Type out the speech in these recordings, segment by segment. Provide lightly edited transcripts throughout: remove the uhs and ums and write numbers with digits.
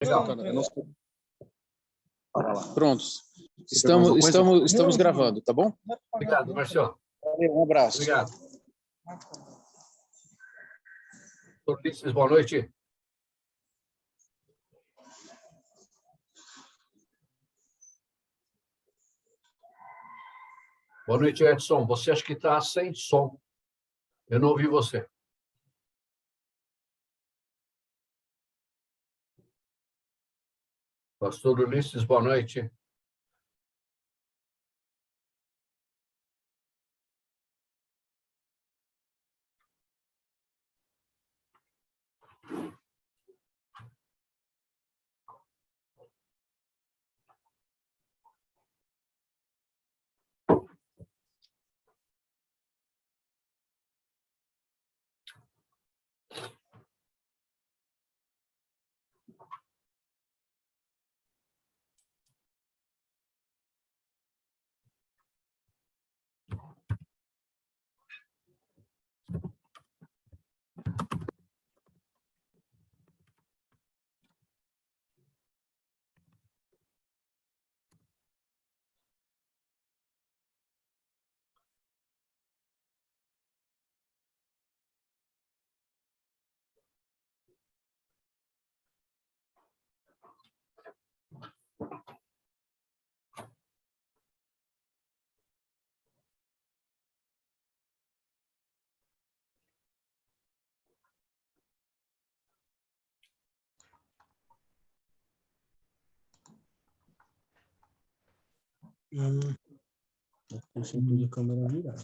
Legal. Eu não sei. Prontos. Estamos gravando, tá bom? Obrigado, Marcelo. Um abraço. Obrigado. Doutor Ulisses, boa noite. Boa noite, Edson. Você acha que está sem som. Eu não ouvi você. Pastor Ulisses, boa noite. Deixa a câmera virada.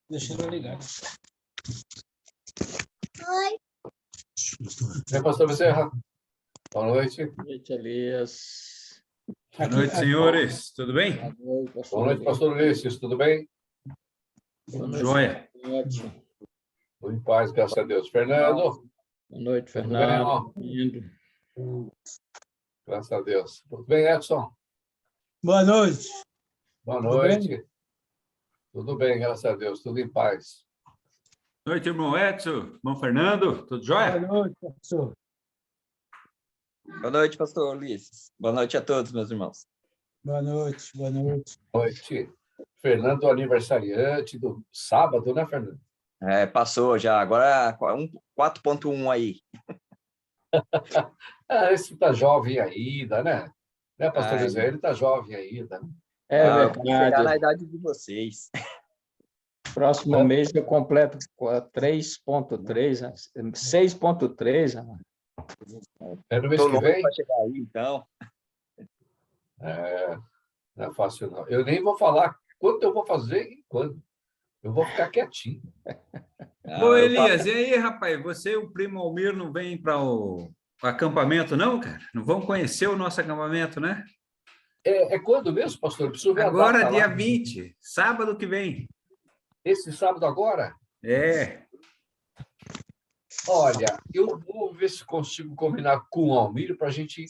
Deixa ela ligada. Oi, pastor Bezerra. Boa noite. Boa noite, Elias. Boa noite, senhores. Tudo bem? Boa noite, pastor Ulisses. Tudo bem? Joia. Ótimo. Tudo em paz, graças a Deus. Fernando. Boa noite, Tudo Fernando. bem, graças a Deus. Tudo bem, Edson? Boa noite. Boa Tudo noite. Tudo bem, graças a Deus. Tudo em paz. Boa noite, irmão Edson. Irmão Fernando. Tudo jóia? Boa noite, professor. Boa noite, pastor Ulisses. Boa noite a todos, meus irmãos. Boa noite, boa noite. Boa noite. Fernando, aniversariante do sábado, né, Fernando? Passou já, agora 4.1 aí. Esse tá jovem ainda, né? Né, pastor Ai. José? Ele tá jovem ainda. É Vou chegar na verdade. idade de vocês. Próximo mês eu completo 3.3, né? 6.3. Né? É no mês Tô que louco vem? para chegar aí, então. Não é fácil, não. Eu nem vou falar quanto eu vou fazer e quando. Eu vou ficar quietinho. Ô, Elias, e aí, rapaz? Você e o primo Almir não vêm para o acampamento, não, cara? Não vão conhecer o nosso acampamento, né? É quando mesmo, pastor? Eu preciso ver a Agora, data dia lá. 20, sábado que vem. Esse sábado agora? É. Olha, eu vou ver se consigo combinar com o Almir para a gente...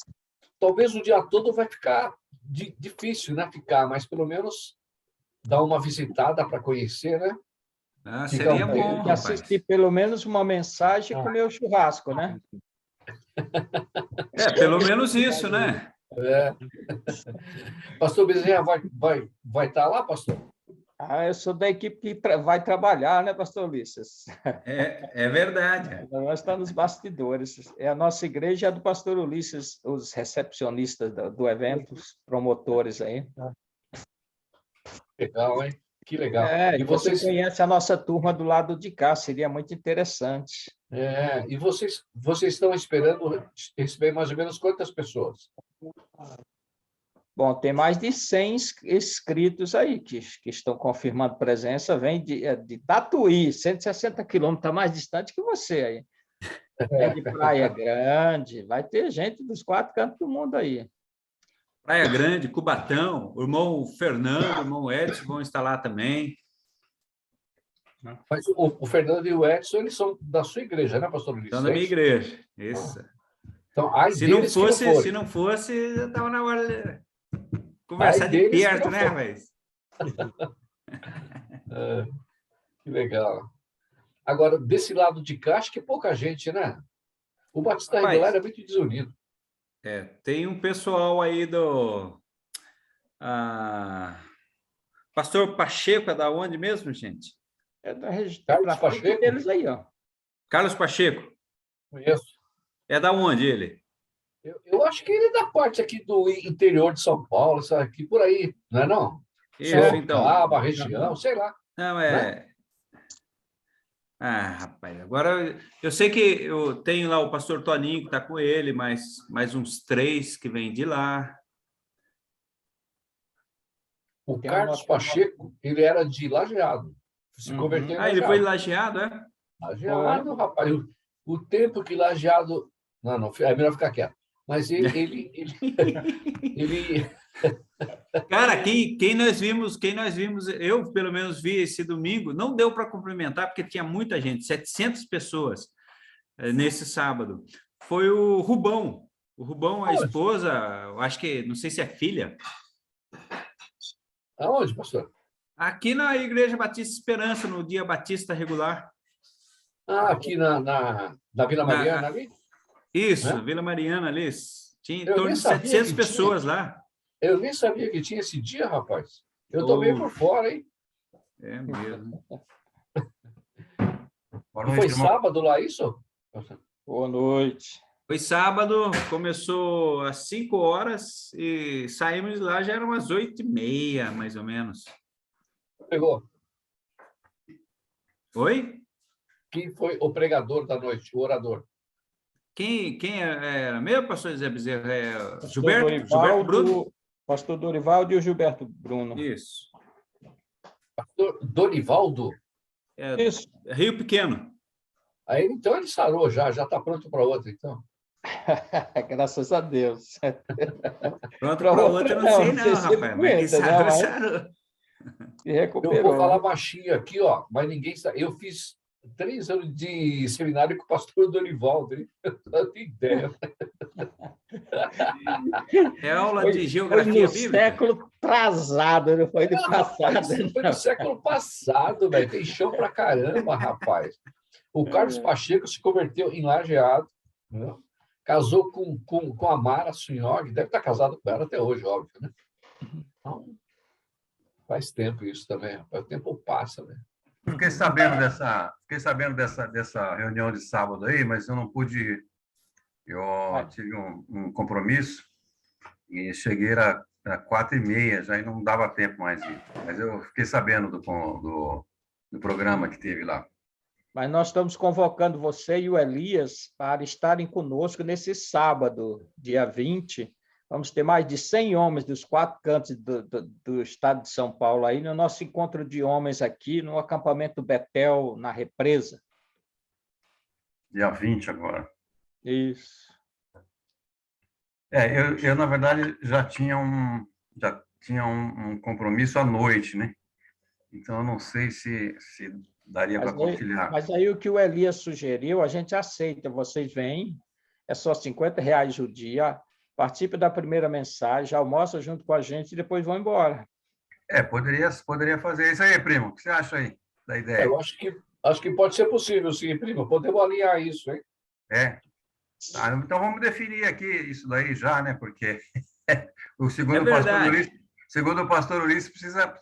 Talvez o dia todo vai ficar difícil, né? Mas pelo menos dar uma visitada para conhecer, né? Ah, Fica seria um bom, Tem que rapaz. assistir pelo menos uma mensagem e comer o churrasco, né? Pelo menos isso, né? É. Pastor Bezerra vai estar lá, pastor? Eu sou da equipe que vai trabalhar, né, pastor Ulisses? É verdade. Nós estamos nos bastidores. A nossa igreja é do pastor Ulisses, os recepcionistas do evento, os promotores aí. Legal, hein? Que legal. E você conhece a nossa turma do lado de cá, seria muito interessante. E vocês estão esperando receber mais ou menos quantas pessoas? Bom, tem mais de 100 inscritos aí que estão confirmando presença, vem de Tatuí, 160 quilômetros, está mais distante que você aí. Vem de Praia Grande, vai ter gente dos 4 cantos do mundo aí. Praia Grande, Cubatão, o irmão Fernando, o irmão Edson vão estar lá também. Mas o Fernando e o Edson, eles são da sua igreja, né, pastor Ulisses? Estão na minha igreja. Isso. Então, se não fosse, já estava na hora de conversar de perto, né, rapaz? Que legal. Agora, desse lado de cá, acho que é pouca gente, né? O Batista Rapaz, Regular é muito desunido. tem um pessoal aí do... Pastor Pacheco é da onde mesmo, gente? É da região, Carlos para frente Pacheco? deles aí, ó. Carlos Pacheco. Conheço. É da onde ele? Eu acho que ele é da parte aqui do interior de São Paulo, sabe? Aqui por aí, não é não? Isso, então. Sorocaba, região, sei lá. Não, Né? Rapaz, agora eu sei que eu tenho lá o pastor Toninho que está com ele, mais uns 3 que vêm de lá. O Tem Carlos uma- Pacheco, ele era de Lajeado. Se converteu em Ele foi Lajeado. lajeado, é? Lajeado, rapaz. O tempo que Lajeado... Não, é melhor ficar quieto. Mas ele Cara, quem nós vimos, eu pelo menos vi esse domingo, não deu para cumprimentar, porque tinha muita gente, 700 pessoas nesse sábado. Foi o Rubão. O Rubão, a esposa, eu acho que, não sei se é filha, Aonde, pastor? aqui na Igreja Batista Esperança, no dia Batista regular. Aqui na Vila Mariana, ali? Isso, Né? Vila Mariana ali. Tinha em Eu torno nem de sabia 700 que pessoas tinha. lá. Eu nem sabia que tinha esse dia, rapaz. Eu tô meio por fora, hein? É mesmo. E foi sábado lá, isso? Boa noite. Foi sábado, começou às 5 horas e saímos de lá, já eram umas 8h30, mais ou menos. Pegou. Oi? Quem foi o pregador da noite, o orador? Quem era mesmo, pastor Zé Bezerra? Pastor Gilberto Bruno? Pastor Dorivaldo e o Gilberto Bruno. Isso. Pastor Dorivaldo? Isso. Rio Pequeno. Aí, então ele sarou já está pronto para outra, então. Graças a Deus. Pronto para outra, eu não sei não, se ele rapaz. Mas que aguenta, sarou. E Eu recuperou. vou falar baixinho aqui, ó, mas ninguém sabe. Eu fiz 3 anos de seminário com o pastor Dorivaldo, hein? Não tenho ideia. É aula Foi de geografia no bíblica? século atrasado, não foi do passado. Isso foi no século passado, velho. Tem chão pra caramba, rapaz. O Carlos Pacheco se converteu em Lajeado, né? Casou com a Mara Sunhog, deve estar casado com ela até hoje, óbvio, né? Então, faz tempo isso também, rapaz. O tempo passa, né? Fiquei sabendo dessa reunião de sábado aí, mas eu não pude ir. Eu tive um compromisso e cheguei a 4h30, já não dava tempo mais de ir. Mas eu fiquei sabendo do programa que teve lá. Mas nós estamos convocando você e o Elias para estarem conosco nesse sábado, dia 20. Vamos ter mais de 100 homens dos 4 cantos do estado de São Paulo aí, no nosso encontro de homens aqui, no acampamento Betel, na Represa. Dia 20 agora. Isso. Eu na verdade, já tinha um compromisso à noite, né? Então, eu não sei se daria para conciliar. Mas aí o que o Elias sugeriu, a gente aceita. Vocês vêm, é só R$50 o dia, participe da primeira mensagem, almoça junto com a gente e depois vão embora. Poderia fazer isso aí, primo. O que você acha aí da ideia? Eu acho que pode ser possível, sim, primo. Podemos alinhar isso, hein? Então vamos definir aqui isso daí já, né? Porque segundo o pastor Ulisses precisa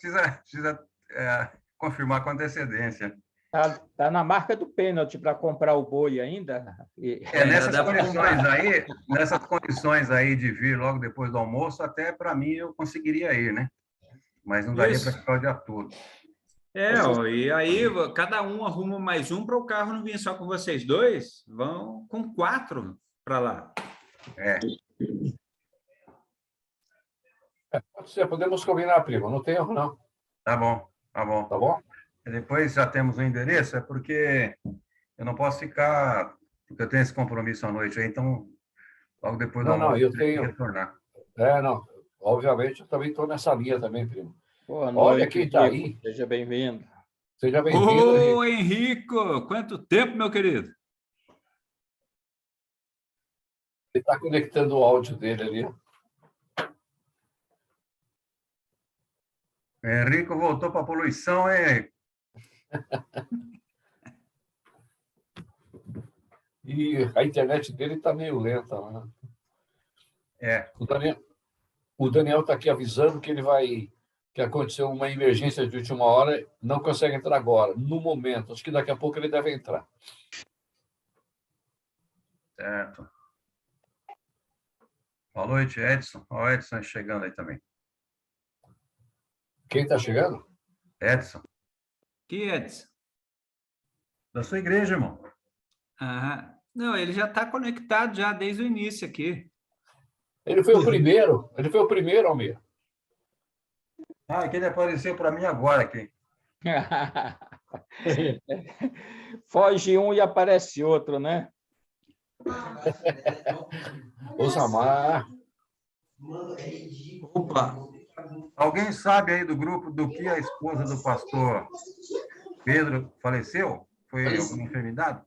confirmar com antecedência. Tá na marca do pênalti para comprar o boi ainda. Nessas condições aí de vir logo depois do almoço, até para mim eu conseguiria ir, né? Mas não daria para ficar o dia todo. E aí cada um arruma mais um para o carro não vir só com vocês dois, vão com 4 para lá. Podemos combinar, primo, não tem erro, não. Tá bom. Tá bom? Depois já temos o endereço, é porque eu não posso ficar, porque eu tenho esse compromisso à noite aí, então logo depois do almoço eu tenho que retornar. Obviamente, eu também estou nessa linha também, primo. Boa noite. Olha quem está aí. Seja bem-vindo. Seja bem-vindo, Ô, Henrico! Quanto tempo, meu querido? Ele está conectando o áudio dele ali. Henrico voltou para a poluição, hein? E a internet dele está meio lenta, né? É, O Daniel está aqui avisando que aconteceu uma emergência de última hora, não consegue entrar agora, no momento. Acho que daqui a pouco ele deve entrar. certo. Boa noite, Edson. Ó, o Edson chegando aí também. Quem está chegando? Edson, Que Edson? da sua igreja, irmão. Aham. Não, ele já está conectado já desde o início aqui. Ele foi o primeiro, Almir. Ah, que ele apareceu para mim agora aqui. Foge um e aparece outro, né? Osamar. Opa, Alguém sabe aí do grupo do que a esposa do pastor Pedro faleceu? Foi alguma enfermidade?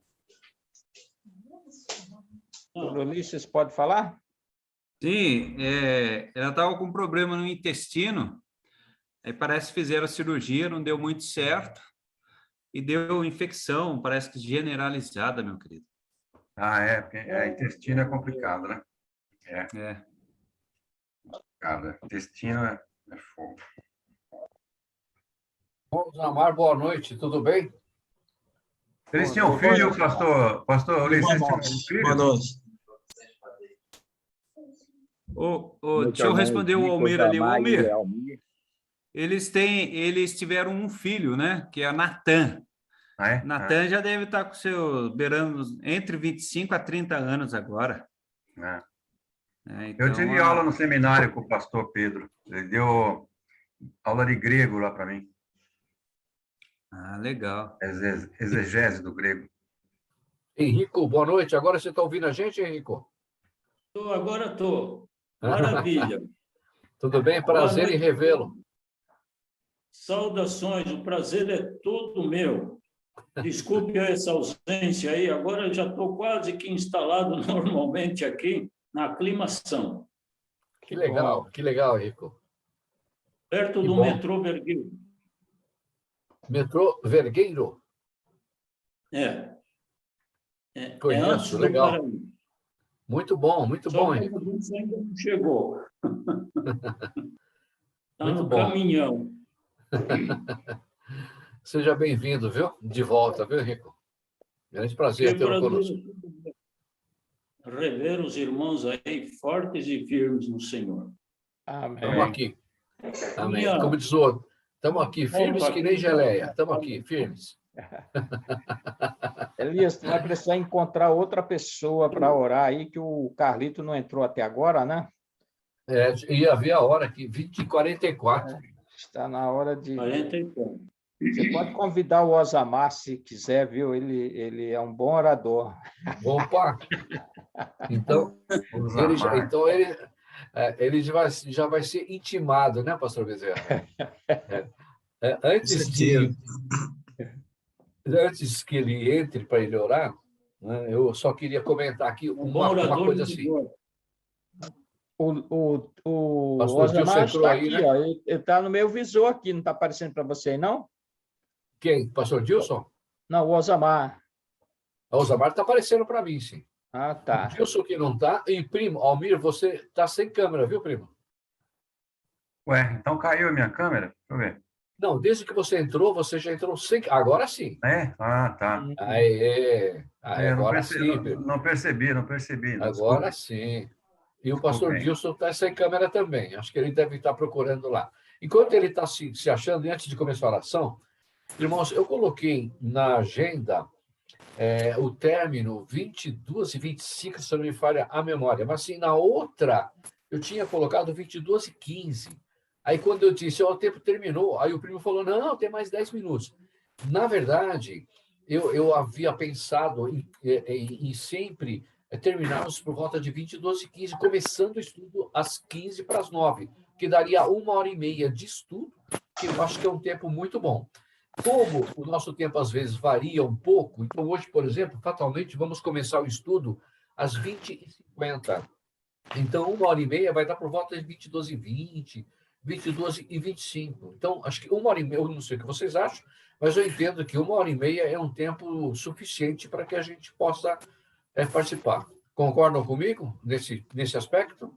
O Ulisses pode falar? Sim, ela estava com problema no intestino, aí parece que fizeram a cirurgia, não deu muito certo, e deu infecção, parece que generalizada, meu querido. Ah, é, porque intestino é complicado, né? É. Cara, intestino é fogo. Osamar, boa noite, tudo bem? Eles tinham filho, pastor Ulisses, tinha um filho? boa noite. Deixa eu responder o Almir ali. O Almir, eles tiveram um filho, né? Que é a Natan. Ah, é? Natan já deve estar com beirando entre 25 a 30 anos agora. Ah. Então, Eu tive aula no seminário com o pastor Pedro. Ele deu aula de grego lá para mim. Ah, legal. Exegese do grego. Henrico, boa noite. Agora você está ouvindo a gente, Henrico? Agora estou. Maravilha. Tudo bem? Prazer em revê-lo. Saudações, o prazer é todo meu. Desculpe essa ausência aí, agora eu já estou quase que instalado normalmente aqui na aclimação. Que legal, Henrico. Perto do metrô Vergueiro. Metrô Vergueiro? É Conheço, antes do legal. Paraná. Muito bom, Henrico. Só ainda não chegou. Está Muito no bom. caminhão. Seja bem-vindo, viu? De volta, viu, Henrico? Grande prazer tê-lo conosco. Rever os irmãos aí fortes e firmes no Senhor. Amém. Estamos aqui. Amém. Como diz o outro, estamos aqui, firmes que nem geleia. Estamos aqui, firmes. Elias, tu vai precisar encontrar outra pessoa para orar aí, que o Carlito não entrou até agora, né? Ia ver a hora aqui, 20h44. Está na hora de... 44. Você pode convidar o Osamar, se quiser, viu? Ele é um bom orador. Opa! Então, ele já vai ser intimado, né, pastor Bezerra? Antes que ele entre para ele orar, né, eu só queria comentar aqui uma coisa assim. O Osamar está aí, aqui, né? ó, ele está no meu visor aqui, não está aparecendo para você aí, não? Quem? Pastor Dilson? Não, o Osamar. O Osamar está aparecendo para mim, sim. Ah, tá. O Dilson que não está. E, primo, Almir, você está sem câmera, viu, primo? Ué, então caiu a minha câmera? Deixa eu ver. Não, desde que você entrou, você já entrou sem... Agora sim. É? Ah, tá. Agora sim. Não percebi. Agora sim. E o pastor Dilson está sem câmera também. Acho que ele deve estar procurando lá. Enquanto ele está se achando, e antes de começar a oração, irmãos, eu coloquei na agenda o término 22h25, se não me falha a memória. Mas, assim, na outra, eu tinha colocado 22h15. Aí, quando eu disse, o tempo terminou, aí o primo falou, não, tem mais 10 minutos. Na verdade, eu havia pensado em sempre terminarmos por volta de 22h15, começando o estudo às 8h45, que daria 1h30 de estudo, que eu acho que é um tempo muito bom. Como o nosso tempo, às vezes, varia um pouco, então hoje, por exemplo, fatalmente, vamos começar o estudo às 20h50. Então, 1h30 vai dar por volta de 22h20, 22h25. Então, acho que 1h30, eu não sei o que vocês acham, mas eu entendo que 1h30 é um tempo suficiente para que a gente possa é participar. Concordam comigo nesse aspecto?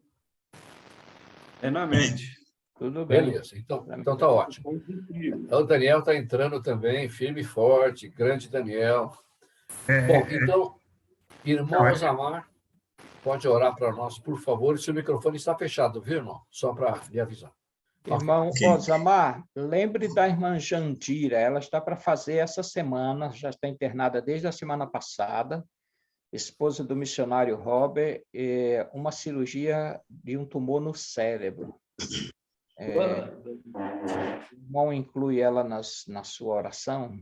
Plenamente. Tudo bem. Beleza, então tá ótimo. Então, o Daniel está entrando também, firme e forte, grande Daniel. Bom, então, irmão Osamar, pode orar para nós, por favor, e seu microfone está fechado, viu, irmão? Só para lhe avisar. Irmão Osamar, lembre da irmã Jandira, ela está para fazer essa semana, já está internada desde a semana passada, esposa do missionário Robert, uma cirurgia de um tumor no cérebro. O irmão inclui ela na sua oração?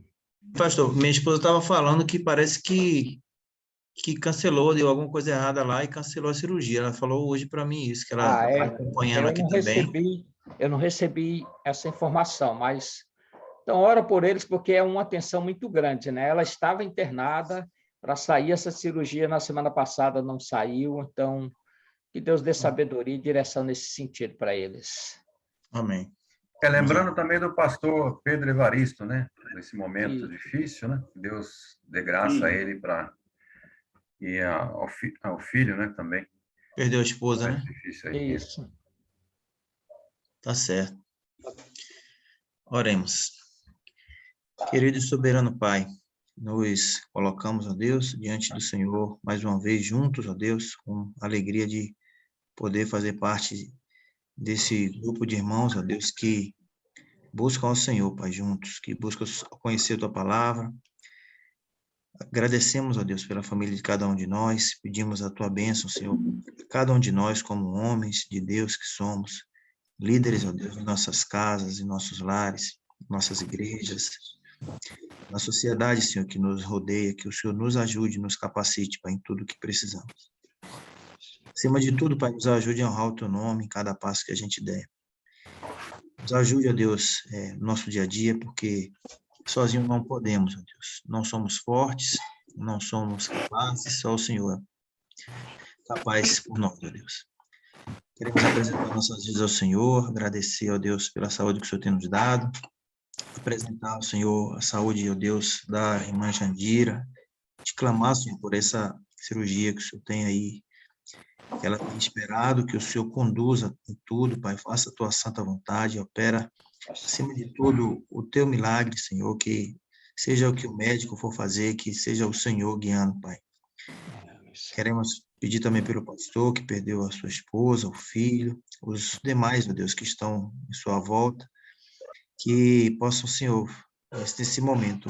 Pastor, minha esposa estava falando que parece que cancelou, deu alguma coisa errada lá e cancelou a cirurgia. Ela falou hoje para mim isso, que ela está acompanhando aqui também. Eu não recebi essa informação, mas então ora por eles, porque é uma tensão muito grande, né? Ela estava internada para sair essa cirurgia na semana passada, não saiu, então que Deus dê sabedoria e direção nesse sentido para eles. Amém. Lembrando também do pastor Pedro Evaristo, né? Nesse momento difícil, né? Deus dê graça a ele e ao filho, né? Também. Perdeu a esposa, né? Difícil aí. Isso. Tá certo. Oremos. Querido e soberano Pai, nos colocamos, ó Deus, diante do Senhor, mais uma vez juntos, ó Deus, com alegria de poder fazer parte desse grupo de irmãos, ó Deus, que buscam ao Senhor, Pai, juntos, que buscam conhecer a Tua Palavra. Agradecemos, ó Deus, pela família de cada um de nós, pedimos a Tua bênção, Senhor, cada um de nós, como homens de Deus que somos, líderes, ó Deus, em nossas casas, em nossos lares, nossas igrejas, na sociedade, Senhor, que nos rodeia, que o Senhor nos ajude, nos capacite, Pai, em tudo que precisamos. Acima de tudo, Pai, nos ajude a honrar o Teu nome em cada passo que a gente der. Nos ajude, ó Deus, no nosso dia a dia, porque sozinho não podemos, ó Deus. Não somos fortes, não somos capazes, só o Senhor é capaz por nós, ó Deus. Queremos apresentar nossas vidas ao Senhor, agradecer, ó Deus, pela saúde que o Senhor tem nos dado, apresentar ao Senhor a saúde, ó Deus, da irmã Jandira, te clamar, Senhor, por essa cirurgia que o Senhor tem aí, que ela tem esperado, que o Senhor conduza em tudo, Pai, faça a Tua santa vontade, opera, acima de tudo, o Teu milagre, Senhor, que seja o que o médico for fazer, que seja o Senhor guiando, Pai. Queremos pedir também pelo pastor que perdeu a sua esposa, o filho, os demais, meu Deus, que estão em sua volta, que possam, Senhor, nesse momento,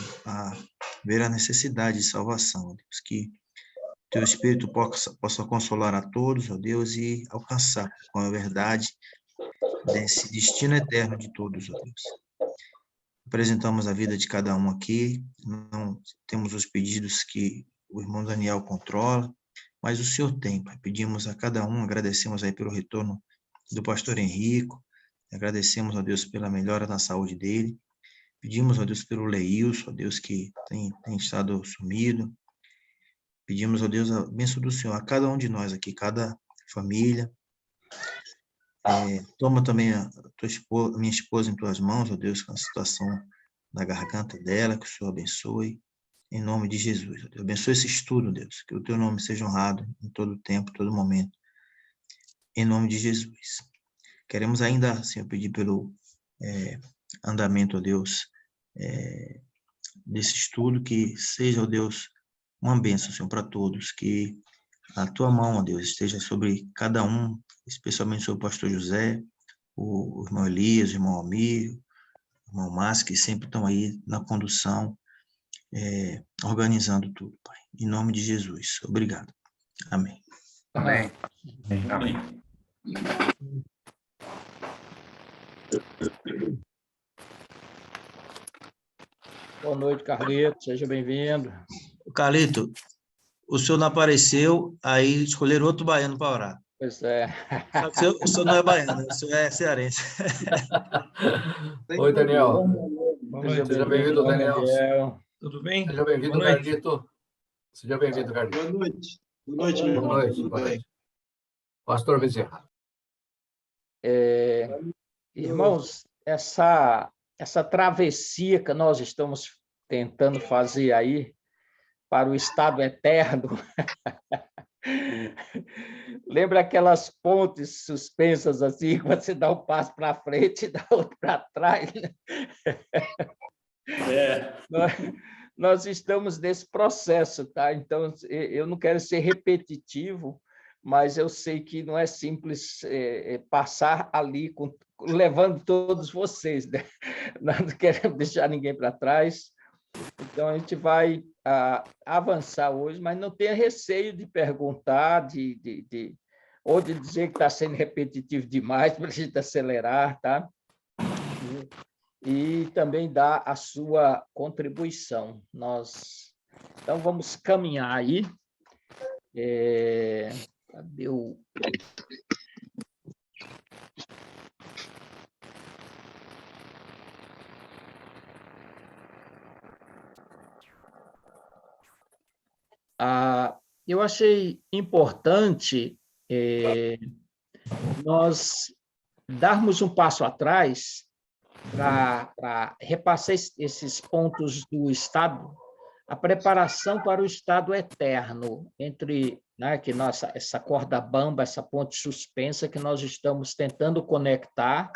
ver a necessidade de salvação, Deus, que Teu Espírito possa consolar a todos, ó Deus, e alcançar com a verdade desse destino eterno de todos, ó Deus. Apresentamos a vida de cada um aqui, não temos os pedidos que o irmão Daniel controla, mas o Senhor tem, Pai. Pedimos a cada um, agradecemos aí pelo retorno do pastor Henrico, agradecemos, ó Deus, pela melhora na saúde dele, pedimos, ó Deus, pelo Leilson, ó Deus, que tem estado sumido, pedimos, ó Deus, a bênção do Senhor a cada um de nós aqui, cada família. Toma também a minha esposa em Tuas mãos, ó Deus, com a situação da garganta dela, que o Senhor abençoe, em nome de Jesus. Ó Deus. Abençoe esse estudo, Deus, que o Teu nome seja honrado em todo tempo, todo momento, em nome de Jesus. Queremos ainda, Senhor, pedir pelo andamento, ó Deus, desse estudo, que seja, ó Deus, uma bênção, Senhor, para todos, que a Tua mão, ó Deus, esteja sobre cada um, especialmente sobre o pastor José, o irmão Elias, o irmão Almir, o irmão Márcio, que sempre estão aí na condução, organizando tudo, Pai. Em nome de Jesus. Obrigado. Amém. Amém. Amém. Boa noite, Carlito. Seja bem-vindo. Carlito, o senhor não apareceu, aí escolheram outro baiano para orar. Pois é. O senhor não é baiano, o senhor é cearense. Oi, Daniel. Seja bem-vindo, Daniel. Tudo bem? Seja bem-vindo, Carlito. Seja bem-vindo, Carlito. Boa noite. Boa noite, meu irmão. Boa noite. Boa noite. Pastor Bezerra. Irmãos, essa travessia que nós estamos tentando fazer aí, para o estado eterno. Lembra aquelas pontes suspensas assim, que você dá um passo para frente e dá outro para trás? Nós estamos nesse processo, tá? Então, eu não quero ser repetitivo, mas eu sei que não é simples passar ali, levando todos vocês, né? Nós não queremos deixar ninguém para trás. Então, a gente vai avançar hoje, mas não tenha receio de perguntar, ou de dizer que está sendo repetitivo demais para a gente acelerar, tá? E também dar a sua contribuição. Então, vamos caminhar aí. Cadê o... Eu achei importante nós darmos um passo atrás para repassar esses pontos do estado, a preparação para o estado eterno, entre, né, que essa corda bamba, essa ponte suspensa que nós estamos tentando conectar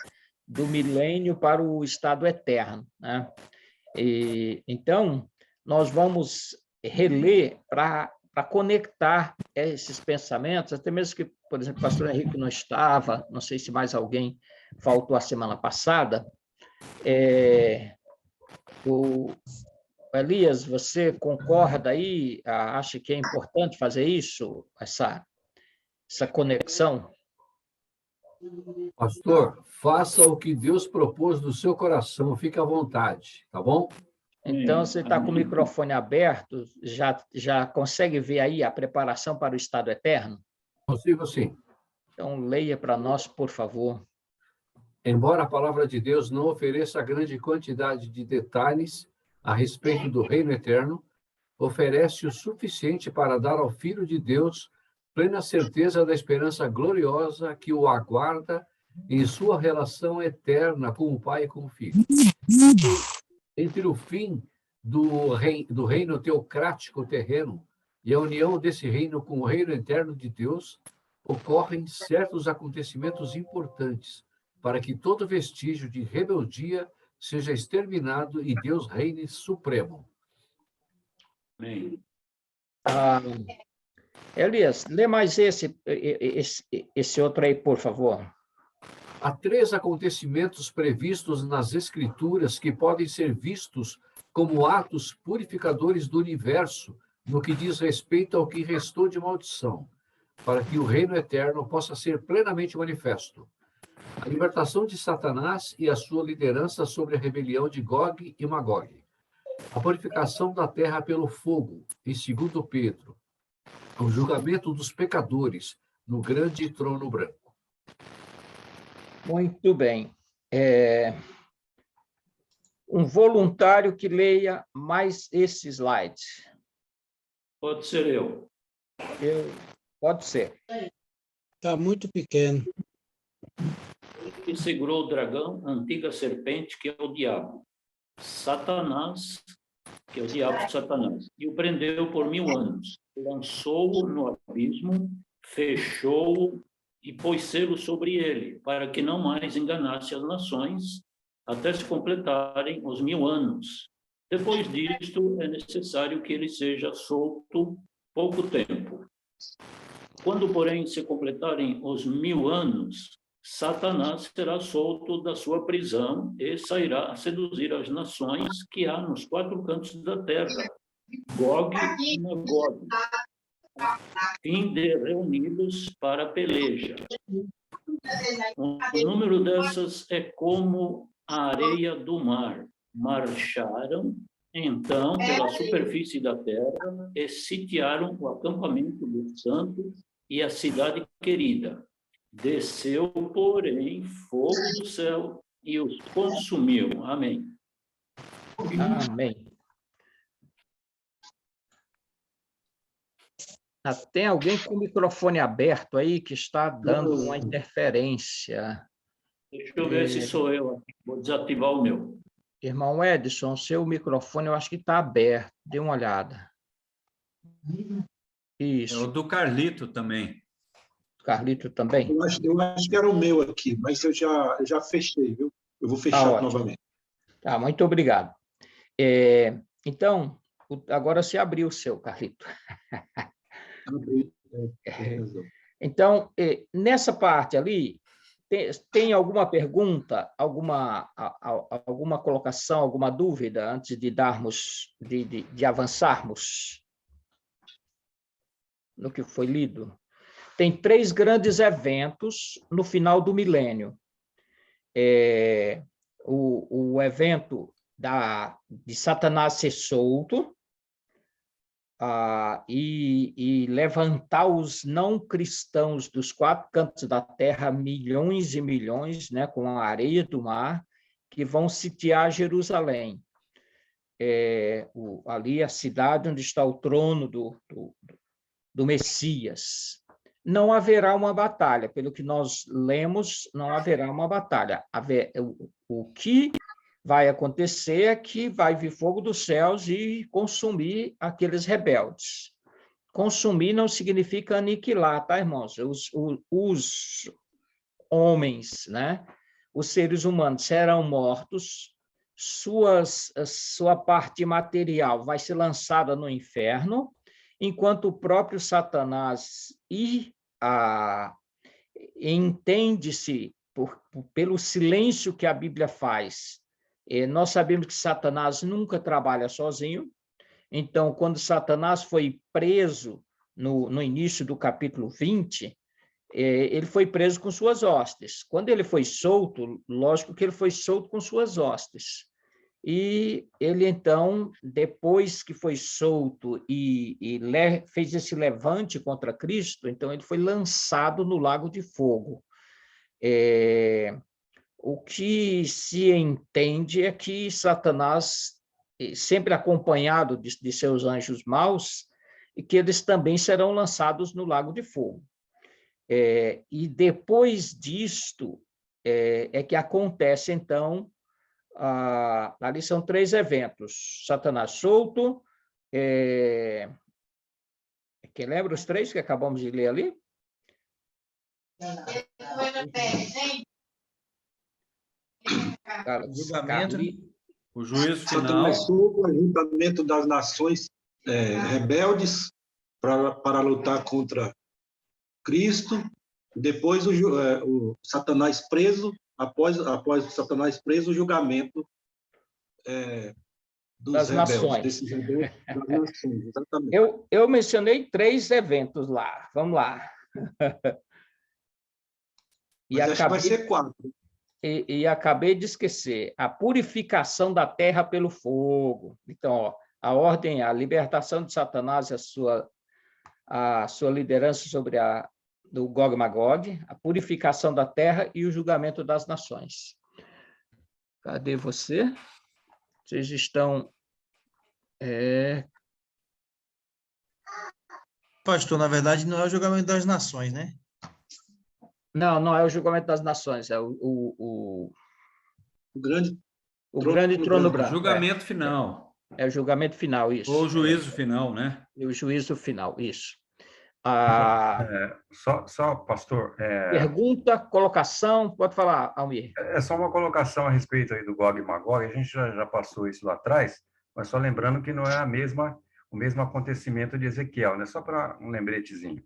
do milênio para o estado eterno, né? Então, nós vamos reler para conectar esses pensamentos, até mesmo que, por exemplo, o pastor Henrique não estava, não sei se mais alguém faltou a semana passada. Elias, você concorda aí? Acha que é importante fazer isso, essa conexão? Pastor, faça o que Deus propôs no seu coração, fique à vontade, tá bom? Então, você está com o microfone aberto, já consegue ver aí a preparação para o estado eterno? Consigo sim. Então, leia para nós, por favor. Embora a palavra de Deus não ofereça grande quantidade de detalhes a respeito do reino eterno, oferece o suficiente para dar ao Filho de Deus plena certeza da esperança gloriosa que o aguarda em sua relação eterna com o Pai e com o Filho. Entre o fim do reino teocrático terreno e a união desse reino com o reino eterno de Deus, ocorrem certos acontecimentos importantes para que todo vestígio de rebeldia seja exterminado e Deus reine supremo. Amém. Elias, lê mais esse outro aí, por favor. Há 3 acontecimentos previstos nas Escrituras que podem ser vistos como atos purificadores do universo no que diz respeito ao que restou de maldição, para que o reino eterno possa ser plenamente manifesto. A libertação de Satanás e a sua liderança sobre a rebelião de Gog e Magog. A purificação da terra pelo fogo, em 2 Pedro. O julgamento dos pecadores no grande trono branco. Muito bem. Um voluntário que leia mais esse slide. Pode ser eu. Pode ser. Está muito pequeno. E segurou o dragão, a antiga serpente, que é o diabo, Satanás, que é o diabo Satanás, e o prendeu por 1000 anos. Lançou-o no abismo, fechou-o e pôs selo sobre ele, para que não mais enganasse as nações, até se completarem os 1000 anos. Depois disto, é necessário que ele seja solto pouco tempo. Quando, porém, se completarem os 1000 anos, Satanás será solto da sua prisão e sairá a seduzir as nações que há nos 4 cantos da terra, Gog e Magog, a fim de reuni-los para a peleja. O número dessas é como a areia do mar. Marcharam, então, pela superfície da terra e sitiaram o acampamento dos santos e a cidade querida. Desceu, porém, fogo do céu e os consumiu. Amém. Amém. Tem alguém com o microfone aberto aí que está dando uma interferência. Deixa eu ver se sou eu aqui. Vou desativar o meu. Irmão Edson, seu microfone eu acho que está aberto. Dê uma olhada. É Isso. o do Carlito também. Carlito também? Eu acho que era o meu aqui, mas eu já fechei, viu? Eu vou fechar ótimo. novamente. Tá, muito obrigado. Então, agora você abriu o seu, Carlito. Abri, tem razão. Então, nessa parte ali, tem alguma pergunta, alguma colocação, alguma dúvida antes de de avançarmos no que foi lido? Tem 3 grandes eventos no final do milênio. O evento de Satanás ser solto, e levantar os não cristãos dos 4 cantos da terra, milhões e milhões, né, com a areia do mar, que vão sitiar Jerusalém. Ali a cidade onde está o trono do Messias. Não haverá uma batalha, pelo que nós lemos, não haverá uma batalha. O que vai acontecer é que vai vir fogo dos céus e consumir aqueles rebeldes. Consumir não significa aniquilar, tá, irmãos? Os homens, né? Os seres humanos serão mortos, sua parte material vai ser lançada no inferno, enquanto o próprio Satanás entende-se pelo silêncio que a Bíblia faz. Nós sabemos que Satanás nunca trabalha sozinho. Então, quando Satanás foi preso no início do capítulo 20, ele foi preso com suas hostes. Quando ele foi solto, lógico que ele foi solto com suas hostes. E ele, então, depois que foi solto e fez esse levante contra Cristo, então ele foi lançado no lago de fogo. O que se entende é que Satanás, sempre acompanhado de seus anjos maus, e que eles também serão lançados no lago de fogo. E depois disto é que acontece, então, ali são 3 eventos. Satanás solto, quem lembra os 3 que acabamos de ler ali? Julgamento, o juízo final. Satanás solto, o ajuntamento das nações rebeldes para lutar contra Cristo. Depois o Satanás preso, após o Satanás preso, o julgamento dos rebeldes, nações. desses rebeldes das nações, exatamente. Eu mencionei 3 eventos lá. Vamos lá. Mas acho que vai ser 4. E acabei de esquecer, a purificação da terra pelo fogo. Então, a ordem, a libertação de Satanás, a sua liderança sobre do Gog e Magog, a purificação da terra e o julgamento das nações. Cadê você? Vocês estão... Pastor, na verdade, não é o julgamento das nações, né? Não é o julgamento das nações, é o grande trono branco. Julgamento final. É o julgamento final, isso. Ou o juízo final, né? O juízo final, isso. Só, pastor... Pergunta, colocação, pode falar, Almir. É só uma colocação a respeito aí do Gog e Magog, a gente já passou isso lá atrás, mas só lembrando que não é o mesmo acontecimento de Ezequiel, né? Só para um lembretezinho.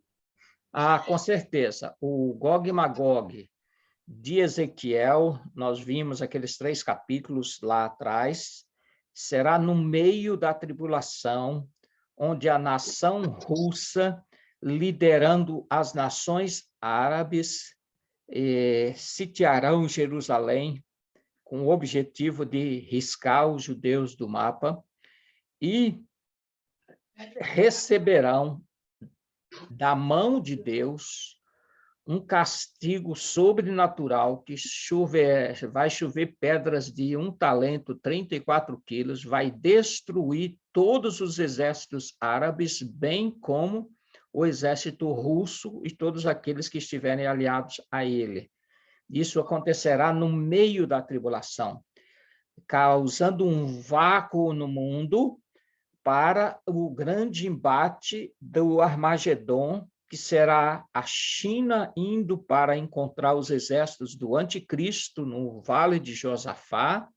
Com certeza. O Gog e Magog de Ezequiel, nós vimos aqueles 3 capítulos lá atrás, será no meio da tribulação, onde a nação russa, liderando as nações árabes, sitiarão Jerusalém com o objetivo de riscar os judeus do mapa e receberão da mão de Deus um castigo sobrenatural que vai chover pedras de 1 talento, 34 quilos, vai destruir todos os exércitos árabes, bem como o exército russo e todos aqueles que estiverem aliados a ele. Isso acontecerá no meio da tribulação, causando um vácuo no mundo, para o grande embate do Armagedon, que será a China indo para encontrar os exércitos do anticristo no Vale de Josafá,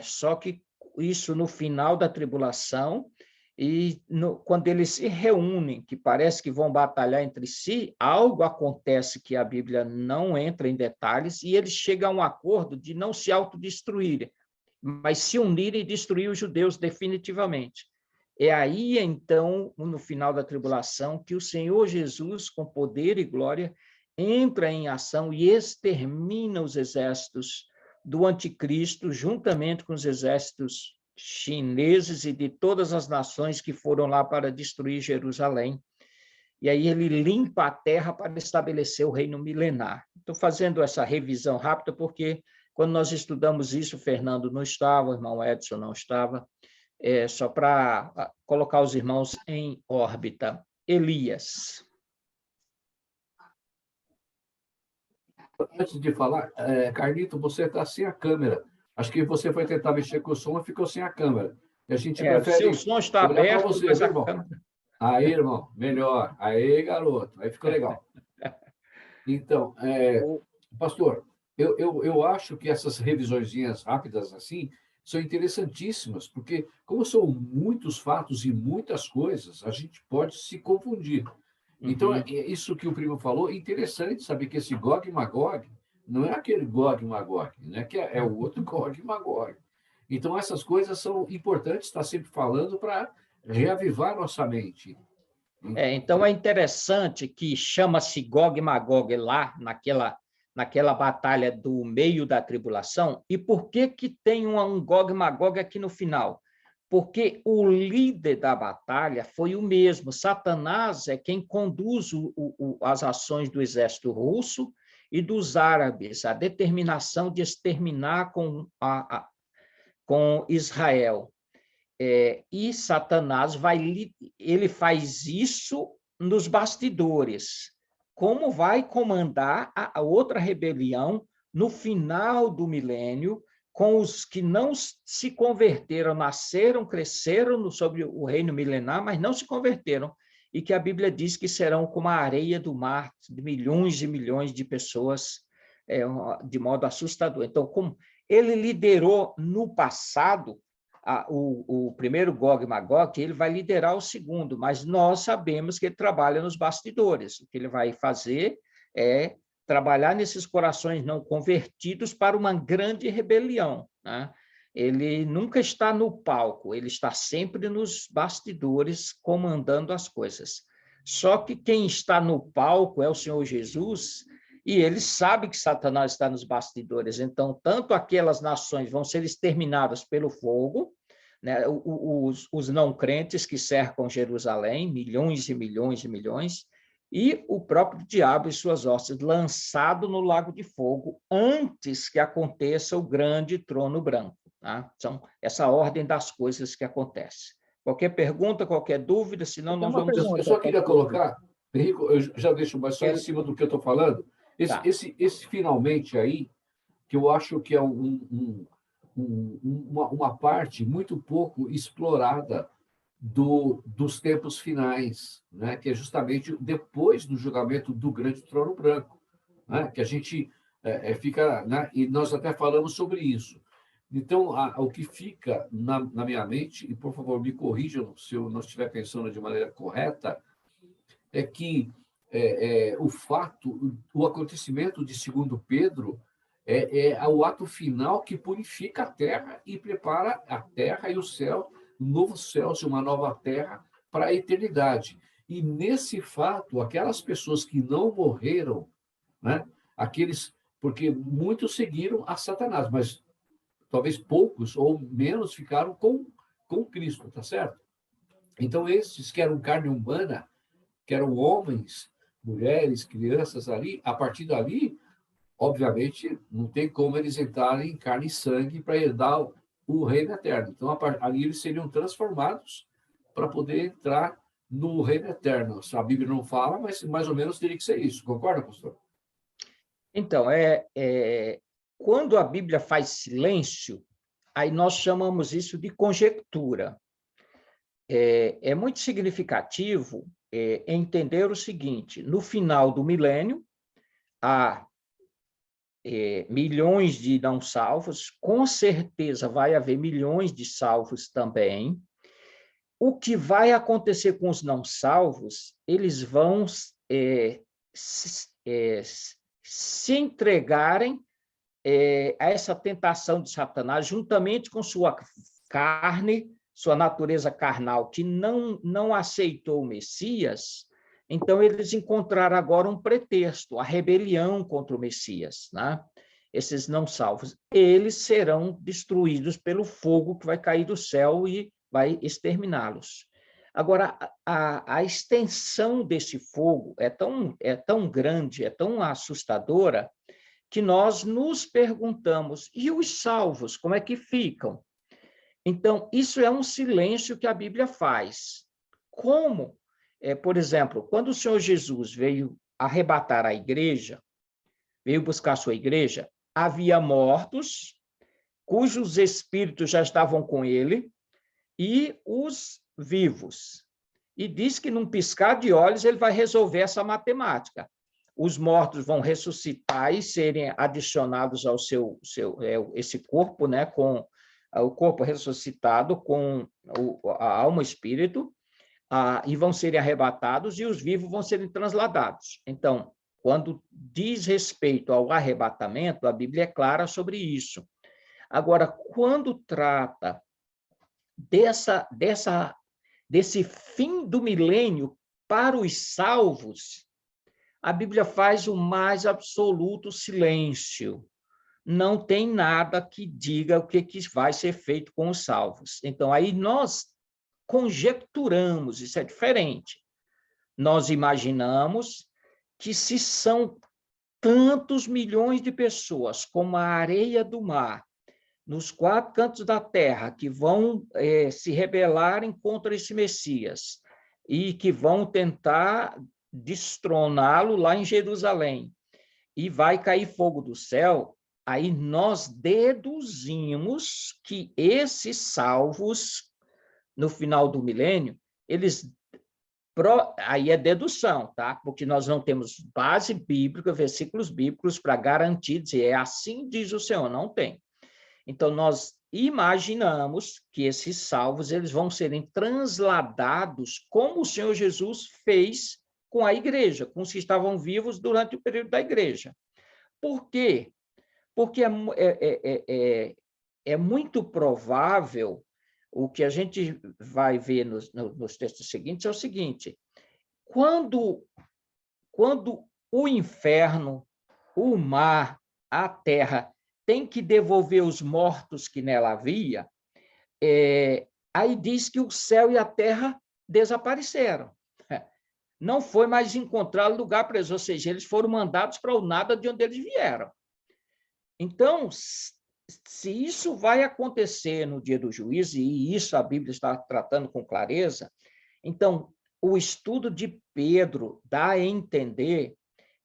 só que isso no final da tribulação, e quando eles se reúnem, que parece que vão batalhar entre si, algo acontece que a Bíblia não entra em detalhes, e eles chegam a um acordo de não se autodestruírem, mas se unirem e destruir os judeus definitivamente. É aí, então, no final da tribulação, que o Senhor Jesus, com poder e glória, entra em ação e extermina os exércitos do anticristo, juntamente com os exércitos chineses e de todas as nações que foram lá para destruir Jerusalém. E aí ele limpa a terra para estabelecer o reino milenar. Estou fazendo essa revisão rápida porque quando nós estudamos isso, Fernando não estava, o irmão Edson não estava, só para colocar os irmãos em órbita. Elias. Antes de falar, Carlito, você está sem a câmera. Acho que você foi tentar mexer com o som e ficou sem a câmera. E a gente prefere... Se o som está aberto, você, mas irmão. Aí, irmão, melhor. Aí, garoto. Aí ficou legal. Então, pastor, eu acho que essas revisõezinhas rápidas assim são interessantíssimas, porque como são muitos fatos e muitas coisas, a gente pode se confundir. Então, isso que o primo falou, é interessante saber que esse Gog e Magog não é aquele Gog e Magog, né? Que é o outro Gog e Magog. Então, essas coisas são importantes estar sempre falando para reavivar nossa mente. Então, é interessante que chama-se Gog e Magog lá, naquela batalha do meio da tribulação. E por que tem um Gog e Magog aqui no final? Porque o líder da batalha foi o mesmo. Satanás é quem conduz as ações do exército russo e dos árabes, a determinação de exterminar com Israel. E Satanás ele faz isso nos bastidores. Como vai comandar a outra rebelião no final do milênio, com os que não se converteram, nasceram, cresceram sobre o reino milenar, mas não se converteram, e que a Bíblia diz que serão como a areia do mar, de milhões e milhões de pessoas, de modo assustador. Então, como ele liderou no passado o primeiro Gog e Magog, ele vai liderar o segundo, mas nós sabemos que ele trabalha nos bastidores. O que ele vai fazer é trabalhar nesses corações não convertidos para uma grande rebelião, né? Ele nunca está no palco, ele está sempre nos bastidores comandando as coisas. Só que quem está no palco é o Senhor Jesus, e ele sabe que Satanás está nos bastidores. Então, tanto aquelas nações vão ser exterminadas pelo fogo, né? Os não crentes que cercam Jerusalém, milhões e milhões e milhões, e o próprio diabo e suas hostes lançado no lago de fogo antes que aconteça o grande trono branco. Tá? São essa ordem das coisas que acontece. Qualquer pergunta, qualquer dúvida, senão nós vamos... Eu só queria colocar, Henrico, eu já deixo mais só em cima do que eu estou falando, esse finalmente aí, que eu acho que é uma parte muito pouco explorada dos tempos finais, né? Que é justamente depois do julgamento do grande trono branco, né? Que a gente fica, né? E nós até falamos sobre isso. Então, o que fica na minha mente, e por favor me corrijam se eu não estiver pensando de maneira correta, é que o acontecimento de 2 Pedro é o ato final que purifica a terra e prepara a terra e o céu, novos céus e uma nova terra para a eternidade. E nesse fato, aquelas pessoas que não morreram, né, porque muitos seguiram a Satanás, mas talvez poucos ou menos ficaram com Cristo, tá certo? Então, esses que eram carne humana, que eram homens, mulheres, crianças ali, a partir dali, obviamente, não tem como eles entrarem em carne e sangue para herdar o reino eterno. Então, ali eles seriam transformados para poder entrar no reino eterno. A Bíblia não fala, mas mais ou menos teria que ser isso. Concorda, pastor? Então, quando a Bíblia faz silêncio, aí nós chamamos isso de conjectura. é muito significativo entender o seguinte: no final do milênio, há milhões de não salvos, com certeza vai haver milhões de salvos também. O que vai acontecer com os não salvos? Eles vão se entregarem a essa tentação de Satanás, juntamente com sua carne, sua natureza carnal, que não aceitou o Messias. Então, eles encontraram agora um pretexto, a rebelião contra o Messias, né? Esses não salvos, eles serão destruídos pelo fogo que vai cair do céu e vai exterminá-los. Agora, a extensão desse fogo é tão grande, é tão assustadora, que nós nos perguntamos, e os salvos, como é que ficam? Então, isso é um silêncio que a Bíblia faz. Como, por exemplo, quando o Senhor Jesus veio arrebatar a igreja, veio buscar a sua igreja, havia mortos, cujos espíritos já estavam com ele, e os vivos. E diz que, num piscar de olhos, ele vai resolver essa matemática. Os mortos vão ressuscitar e serem adicionados ao esse corpo, né, com o corpo ressuscitado, com a alma e o espírito, e vão serem arrebatados, e os vivos vão serem transladados. Então, quando diz respeito ao arrebatamento, a Bíblia é clara sobre isso. Agora, quando trata desse fim do milênio para os salvos, a Bíblia faz o mais absoluto silêncio. Não tem nada que diga o que vai ser feito com os salvos. Então, aí nós conjecturamos, isso é diferente. Nós imaginamos que, se são tantos milhões de pessoas como a areia do mar, nos 4 cantos da terra, que vão se rebelarem contra esse Messias e que vão tentar destroná-lo lá em Jerusalém, e vai cair fogo do céu, aí nós deduzimos que esses salvos, no final do milênio, aí é dedução, tá? Porque nós não temos base bíblica, versículos bíblicos para garantir, dizer, assim diz o Senhor, não tem. Então, nós imaginamos que esses salvos eles vão serem transladados como o Senhor Jesus fez com a igreja, com os que estavam vivos durante o período da igreja. Por quê? Porque é muito provável, o que a gente vai ver nos textos seguintes é o seguinte: quando o inferno, o mar, a terra, tem que devolver os mortos que nela havia, aí diz que o céu e a terra desapareceram. Não foi mais encontrado lugar para eles, ou seja, eles foram mandados para o nada de onde eles vieram. Então, se isso vai acontecer no dia do juízo, e isso a Bíblia está tratando com clareza, então, o estudo de Pedro dá a entender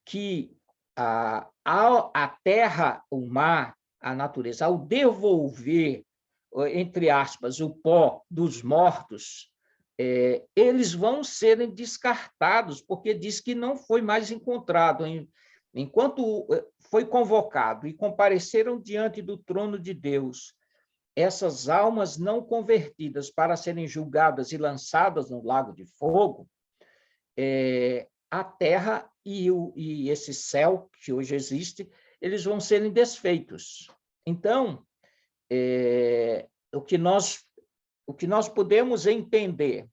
que a terra, o mar, a natureza, ao devolver, entre aspas, o pó dos mortos, eles vão serem descartados, porque diz que não foi mais encontrado. Enquanto foi convocado e compareceram diante do trono de Deus essas almas não convertidas para serem julgadas e lançadas no lago de fogo, a terra e esse céu que hoje existe, eles vão serem desfeitos. Então, o que nós podemos entender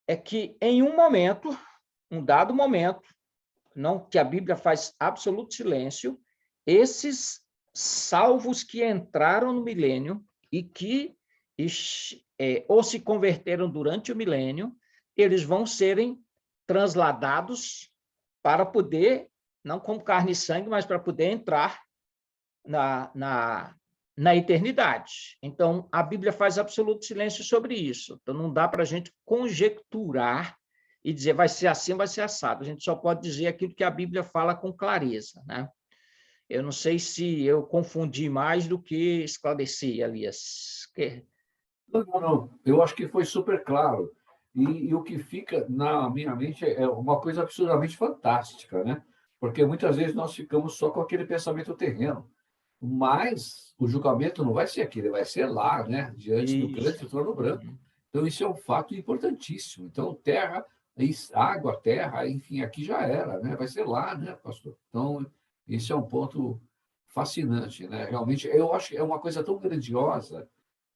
é que, em um dado momento, que a Bíblia faz absoluto silêncio, esses salvos que entraram no milênio e que ou se converteram durante o milênio, eles vão serem transladados para poder, não como carne e sangue, mas para poder entrar na eternidade. Então, a Bíblia faz absoluto silêncio sobre isso. Então, não dá para a gente conjecturar e dizer vai ser assim, vai ser assado. A gente só pode dizer aquilo que a Bíblia fala com clareza, né? Eu não sei se eu confundi mais do que esclareci, Elias. Não. Eu acho que foi super claro. E o que fica na minha mente é uma coisa absurdamente fantástica, né? Porque muitas vezes nós ficamos só com aquele pensamento terreno. Mas o julgamento não vai ser aqui, ele vai ser lá, né? Diante do grande trono branco. Então, isso é um fato importantíssimo. Então, terra, água, terra, enfim, aqui já era, né? Vai ser lá, né, pastor? Então, esse é um ponto fascinante, né? Realmente, eu acho que é uma coisa tão grandiosa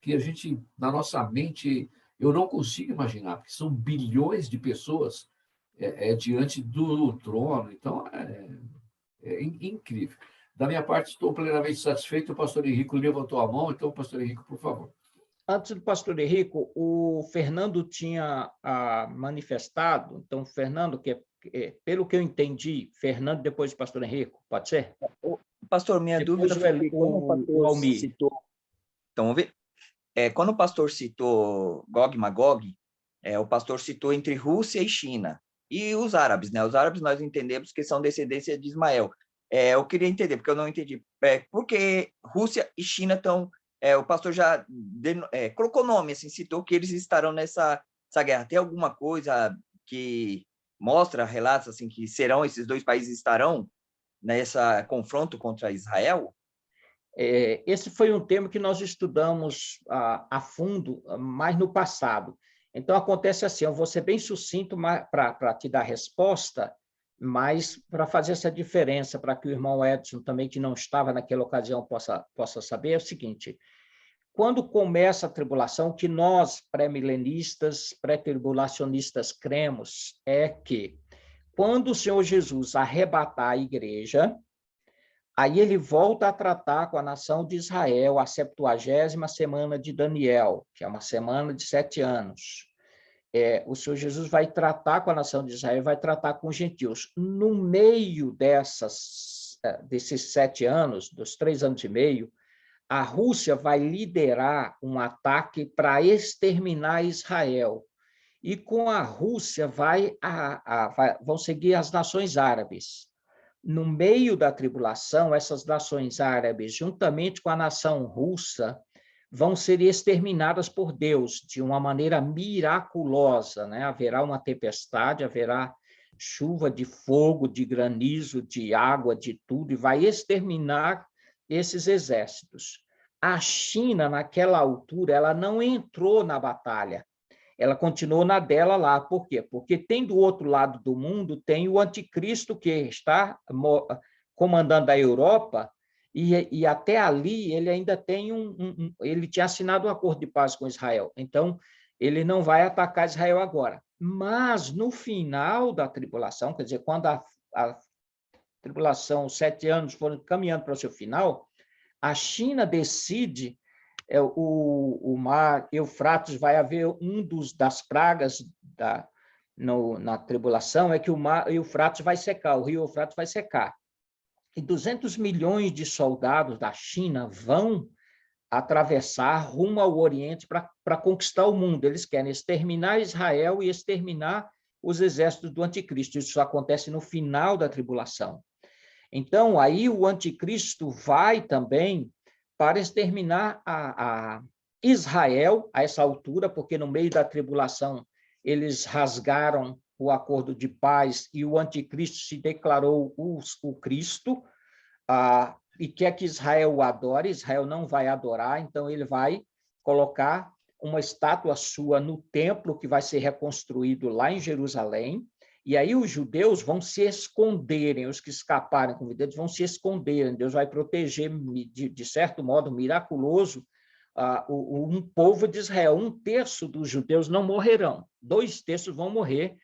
que a gente, na nossa mente, eu não consigo imaginar, porque são bilhões de pessoas diante do trono. Então, é incrível. Da minha parte, estou plenamente satisfeito. O pastor Henrico levantou a mão, então, pastor Henrico, por favor. Antes do pastor Henrico, o Fernando tinha manifestado, então, Fernando, pelo que eu entendi, Fernando depois do pastor Henrico, pode ser? Pastor, minha Depois dúvida foi quando o pastor Almir. citou. Então, vamos ver. Quando o pastor citou Gog e Magog, o pastor citou entre Rússia e China. E os árabes, né? Os árabes nós entendemos que são descendência de Ismael. Eu queria entender, porque eu não entendi. Por que Rússia e China estão... o pastor já colocou nome, assim, citou que eles estarão nessa guerra. Tem alguma coisa que mostra, relatos, assim, que esses dois países estarão nessa confronto contra Israel? Esse foi um tema que nós estudamos a fundo, mais no passado. Então, acontece assim, eu vou ser bem sucinto para te dar a resposta, mas para fazer essa diferença, para que o irmão Edson também, que não estava naquela ocasião, possa saber, é o seguinte: quando começa a tribulação, o que nós, pré-milenistas, pré-tribulacionistas, cremos é que, quando o Senhor Jesus arrebatar a igreja, aí ele volta a tratar com a nação de Israel a 70ª semana de Daniel, que é uma semana de 7 anos. O Senhor Jesus vai tratar com a nação de Israel, vai tratar com os gentios. No meio desses 7 anos, dos 3 anos e meio, a Rússia vai liderar um ataque para exterminar Israel. E com a Rússia vão seguir as nações árabes. No meio da tribulação, essas nações árabes, juntamente com a nação russa, vão ser exterminadas por Deus de uma maneira miraculosa, né? Haverá uma tempestade, haverá chuva de fogo, de granizo, de água, de tudo, e vai exterminar esses exércitos. A China, naquela altura, ela não entrou na batalha, ela continuou na dela lá. Por quê? Porque tem do outro lado do mundo, tem o anticristo que está comandando a Europa, e até ali ele ainda tem ele tinha assinado um acordo de paz com Israel, então ele não vai atacar Israel agora. Mas no final da tribulação, quer dizer, quando a tribulação, os 7 anos foram caminhando para o seu final, a China decide, o mar Eufrates, vai haver das pragas na tribulação, é que o mar Eufrates vai secar, o rio Eufrates vai secar. E 200 milhões de soldados da China vão atravessar rumo ao Oriente para conquistar o mundo. Eles querem exterminar Israel e exterminar os exércitos do anticristo. Isso acontece no final da tribulação. Então, aí o anticristo vai também para exterminar a Israel a essa altura, porque no meio da tribulação eles rasgaram o acordo de paz e o anticristo se declarou o Cristo, e quer que Israel o adore. Israel não vai adorar, então ele vai colocar uma estátua sua no templo que vai ser reconstruído lá em Jerusalém, e aí os judeus vão se esconderem, os que escaparem com vida, eles vão se esconderem. Deus vai proteger, de certo modo miraculoso, um povo de Israel. 1/3 dos judeus não morrerão, 2/3 vão morrer,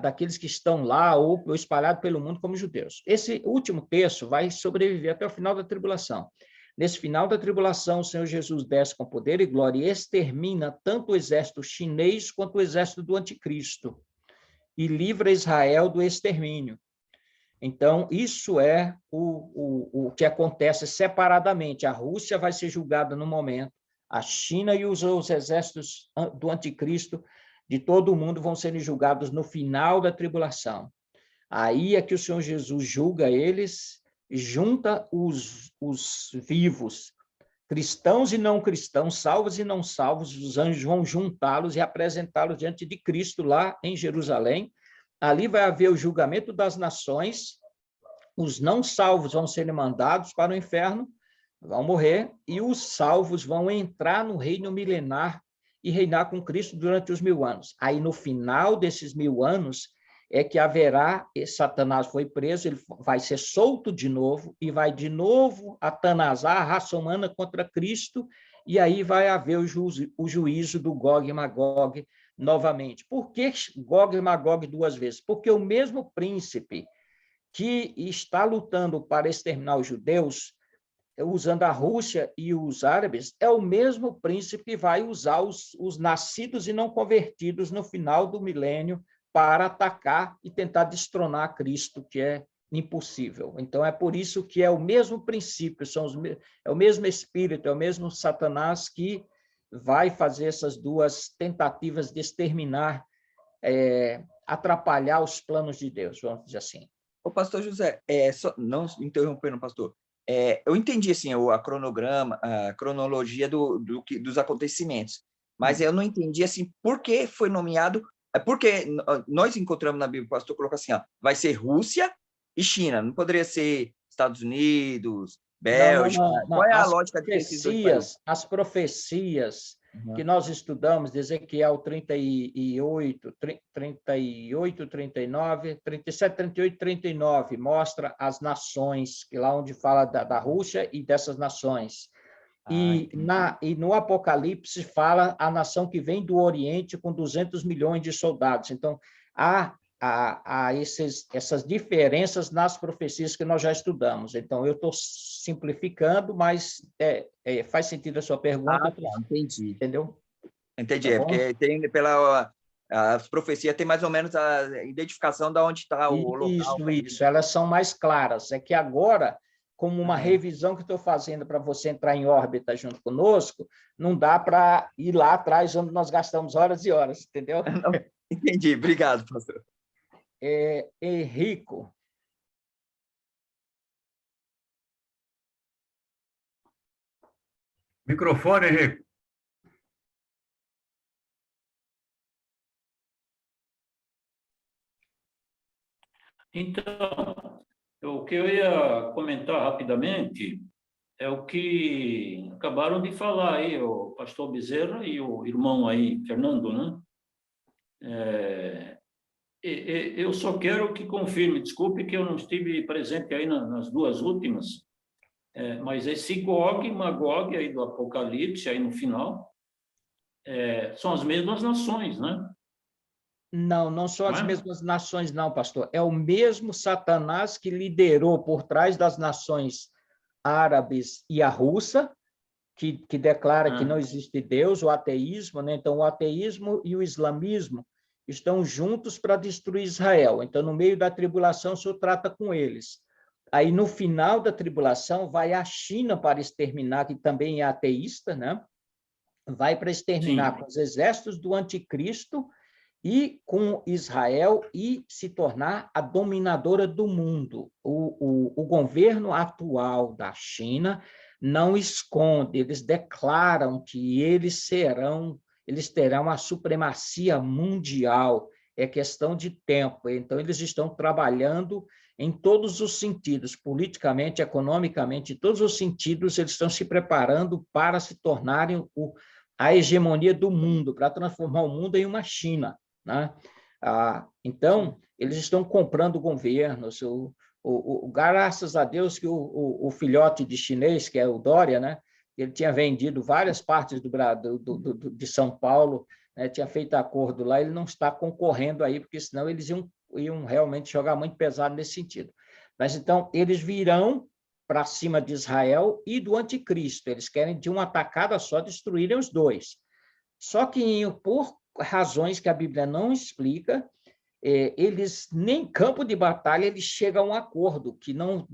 daqueles que estão lá ou espalhados pelo mundo como judeus. Esse último terço vai sobreviver até o final da tribulação. Nesse final da tribulação, o Senhor Jesus desce com poder e glória e extermina tanto o exército chinês quanto o exército do anticristo e livra Israel do extermínio. Então, isso é o que acontece separadamente. A Rússia vai ser julgada no momento, a China e os exércitos do anticristo de todo o mundo vão ser julgados no final da tribulação. Aí é que o Senhor Jesus julga eles, junta os vivos cristãos e não cristãos, salvos e não salvos, os anjos vão juntá-los e apresentá-los diante de Cristo lá em Jerusalém. Ali vai haver o julgamento das nações, os não salvos vão ser mandados para o inferno, vão morrer, e os salvos vão entrar no reino milenar e reinar com Cristo durante os 1000 anos. Aí, no final desses 1000 anos, é que haverá, Satanás foi preso, ele vai ser solto de novo, e vai de novo atanasar a raça humana contra Cristo, e aí vai haver o juízo do Gog e Magog novamente. Por que Gog e Magog 2 vezes? Porque o mesmo príncipe que está lutando para exterminar os judeus, usando a Rússia e os árabes, é o mesmo príncipe que vai usar os nascidos e não convertidos no final do milênio para atacar e tentar destronar Cristo, que é impossível. Então, é por isso que é o mesmo princípio, é o mesmo espírito, é o mesmo Satanás que vai fazer essas duas tentativas de exterminar, atrapalhar os planos de Deus, vamos dizer assim. Ô, pastor José, não interrompendo, pastor, eu entendi assim, a cronologia dos acontecimentos, mas eu não entendi assim, por que foi nomeado. Porque nós encontramos na Bíblia, o pastor colocou assim, ó, vai ser Rússia e China, não poderia ser Estados Unidos, Bélgica. Não. Qual é a lógica de ter esses dois países? As profecias que nós estudamos, Ezequiel 38, 39, 37, 38, 39, mostra as nações, que lá onde fala da Rússia e dessas nações. E no Apocalipse fala a nação que vem do Oriente com 200 milhões de soldados. Então, há essas diferenças nas profecias que nós já estudamos. Então, eu estou simplificando, mas faz sentido a sua pergunta. Entendi. Entendeu? Entendi, Tá bom? porque as profecias têm mais ou menos a identificação de onde está o local. Isso, elas são mais claras. É que agora, como uma revisão que estou fazendo para você entrar em órbita junto conosco, não dá para ir lá atrás onde nós gastamos horas e horas, entendeu? Não, entendi, obrigado, pastor. Henrico. Microfone, Henrico. Então, o que eu ia comentar rapidamente é o que acabaram de falar aí, o pastor Bezerra e o irmão aí, Fernando, né? Eu só quero que confirme, desculpe que eu não estive presente aí nas duas últimas, mas esse Gog e Magog aí do Apocalipse, aí no final, são as mesmas nações, né? Não são as mesmas nações, não, pastor. É o mesmo Satanás que liderou por trás das nações árabes e a russa, que declara que não existe Deus, o ateísmo, né? Então, o ateísmo e o islamismo estão juntos para destruir Israel. Então, no meio da tribulação, o Senhor trata com eles. Aí, no final da tribulação, vai a China para exterminar, que também é ateísta, né? Vai para exterminar com os exércitos do anticristo e com Israel e se tornar a dominadora do mundo. O governo atual da China não esconde, eles declaram que eles terão a supremacia mundial, é questão de tempo. Então, eles estão trabalhando em todos os sentidos, politicamente, economicamente, em todos os sentidos, eles estão se preparando para se tornarem a hegemonia do mundo, para transformar o mundo em uma China, né? Então, eles estão comprando governos. Graças a Deus que o filhote de chinês, que é o Dória, né? Ele tinha vendido várias partes de São Paulo, né? Tinha feito acordo lá, ele não está concorrendo aí, porque senão eles iam realmente jogar muito pesado nesse sentido. Mas, então, eles virão para cima de Israel e do anticristo. Eles querem, de uma atacada só, destruírem os dois. Só que, por razões que a Bíblia não explica, eles, nem em campo de batalha, eles chegam a um acordo, que não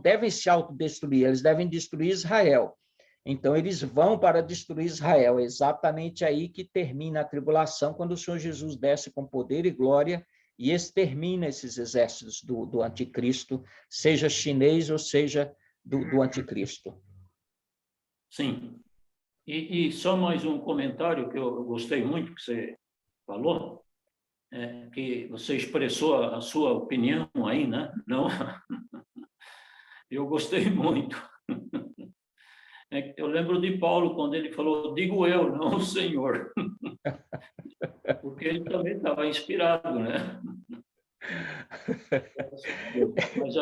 devem se autodestruir, eles devem destruir Israel. Então, eles vão para destruir Israel. É exatamente aí que termina a tribulação, quando o Senhor Jesus desce com poder e glória e extermina esses exércitos do anticristo, seja chinês ou seja do anticristo. Sim. E só mais um comentário que eu gostei muito que você falou, que você expressou a sua opinião aí, né? Não, eu gostei muito. Eu lembro de Paulo quando ele falou, digo eu, não o Senhor, porque ele também estava inspirado, né? Mas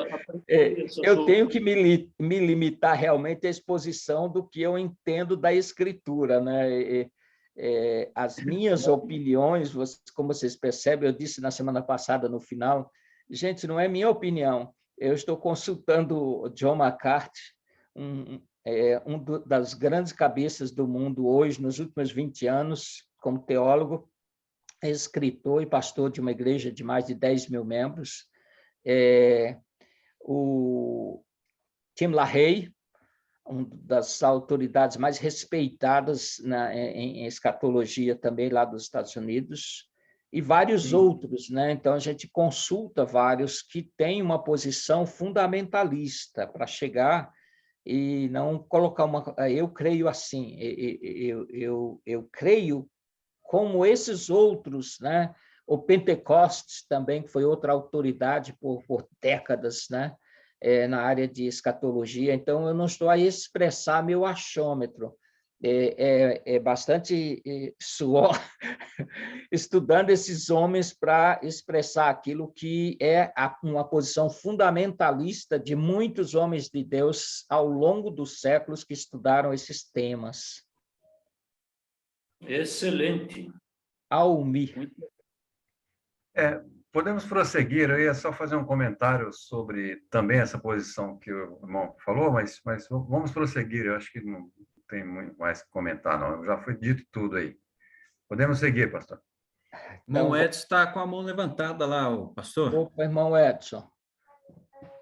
Eu tenho que me limitar realmente à exposição do que eu entendo da Escritura, né? As minhas opiniões, como vocês percebem, eu disse na semana passada, no final, gente, não é minha opinião, eu estou consultando John MacArthur, das grandes cabeças do mundo hoje, nos últimos 20 anos, como teólogo, escritor e pastor de uma igreja de mais de 10 mil membros, o Tim LaHaye, uma das autoridades mais respeitadas em escatologia também lá dos Estados Unidos, e vários outros, né? Então, a gente consulta vários que têm uma posição fundamentalista para chegar e não colocar uma... Eu creio assim, eu creio como esses outros, né? O Pentecostes também, que foi outra autoridade por décadas, né? Na área de escatologia. Então, eu não estou a expressar meu achômetro. É bastante suor estudando esses homens para expressar aquilo que é uma posição fundamentalista de muitos homens de Deus ao longo dos séculos que estudaram esses temas. Excelente. Almir. Podemos prosseguir. Eu ia só fazer um comentário sobre também essa posição que o irmão falou, mas vamos prosseguir. Eu acho que não tem muito mais que comentar, não. Já foi dito tudo aí. Podemos seguir, pastor. Irmão Edson está com a mão levantada lá, o pastor. Opa, irmão Edson.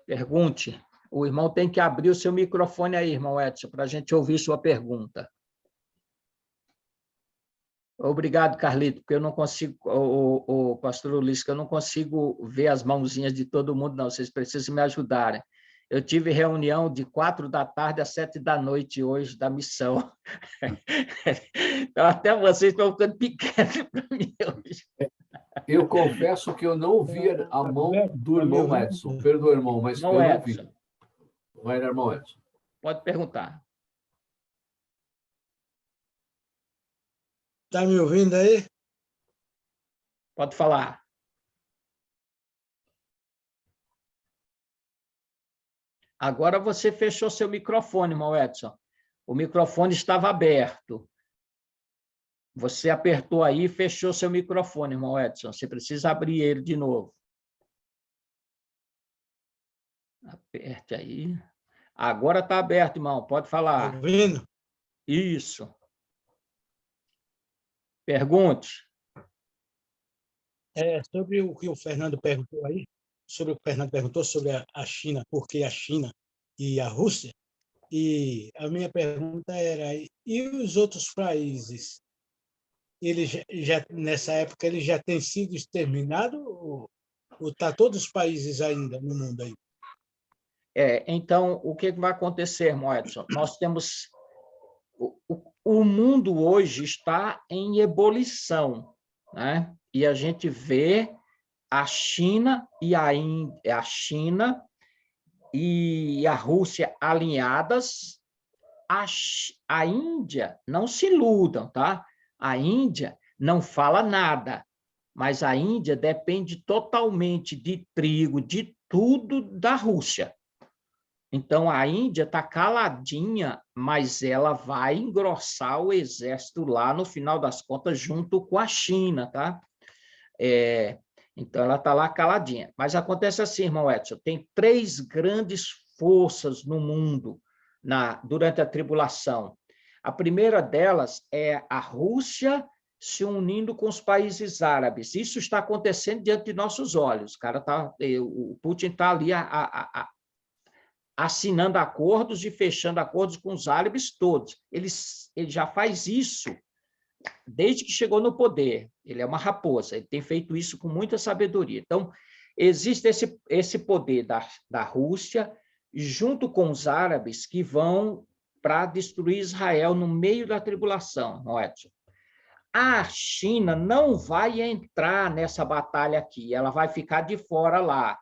Pergunte. O irmão tem que abrir o seu microfone aí, irmão Edson, para a gente ouvir sua pergunta. Obrigado, Carlito, porque eu não consigo, o pastor Ulisses, que eu não consigo ver as mãozinhas de todo mundo, não. Vocês precisam me ajudarem. Eu tive reunião de 4 da tarde às 7 da noite hoje, da missão. Então, até vocês estão ficando pequenos para mim hoje. Eu confesso que eu não vi a mão do irmão Edson. Perdoa, irmão, mas eu não vi. Vai, irmão Edson. Pode perguntar. Está me ouvindo aí? Pode falar. Agora você fechou seu microfone, irmão Edson. O microfone estava aberto. Você apertou aí e fechou seu microfone, irmão Edson. Você precisa abrir ele de novo. Aperte aí. Agora está aberto, irmão. Pode falar. Está ouvindo? Isso. Pergunte. Sobre o que o Fernando perguntou aí, sobre o que o Fernando perguntou sobre a China, por que a China e a Rússia, e a minha pergunta era, e os outros países? Eles nessa época, eles já têm sido exterminados ou está todos os países ainda no mundo aí? Então, o que vai acontecer, irmão Edson? Nós temos... O mundo hoje está em ebulição, né? E a gente vê a China e a China e a Rússia alinhadas. A Índia, não se iludam, tá? A Índia não fala nada, mas a Índia depende totalmente de trigo, de tudo da Rússia. Então, a Índia está caladinha, mas ela vai engrossar o exército lá, no final das contas, junto com a China, tá? Então, ela está lá caladinha. Mas acontece assim, irmão Edson, tem 3 grandes forças no mundo durante a tribulação. A primeira delas é a Rússia se unindo com os países árabes. Isso está acontecendo diante de nossos olhos. O Putin está ali assinando acordos e fechando acordos com os árabes todos. Ele já faz isso desde que chegou no poder. Ele é uma raposa, ele tem feito isso com muita sabedoria. Então, existe esse poder da Rússia, junto com os árabes, que vão para destruir Israel no meio da tribulação, não é, Edson? A China não vai entrar nessa batalha aqui, ela vai ficar de fora lá,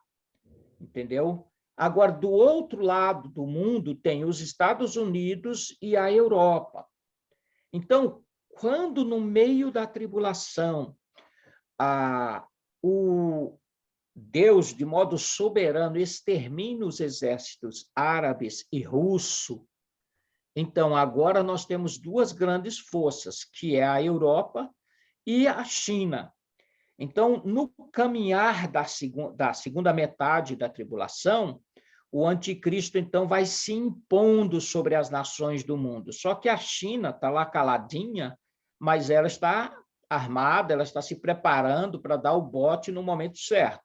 entendeu? Agora, do outro lado do mundo, tem os Estados Unidos e a Europa. Então, quando no meio da tribulação, o Deus, de modo soberano, extermina os exércitos árabes e russo, então agora nós temos duas grandes forças, que é a Europa e a China. Então, no caminhar da segunda metade da tribulação, o anticristo, então, vai se impondo sobre as nações do mundo. Só que a China está lá caladinha, mas ela está armada, ela está se preparando para dar o bote no momento certo.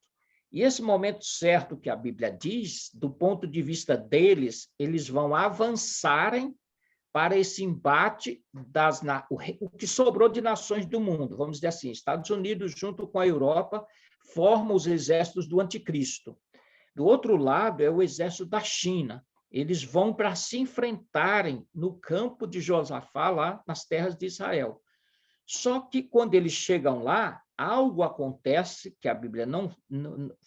E esse momento certo que a Bíblia diz, do ponto de vista deles, eles vão avançarem para esse embate o que sobrou de nações do mundo, vamos dizer assim, Estados Unidos junto com a Europa formam os exércitos do anticristo. Do outro lado é o exército da China. Eles vão para se enfrentarem no campo de Josafá, lá nas terras de Israel. Só que quando eles chegam lá, algo acontece, que a Bíblia não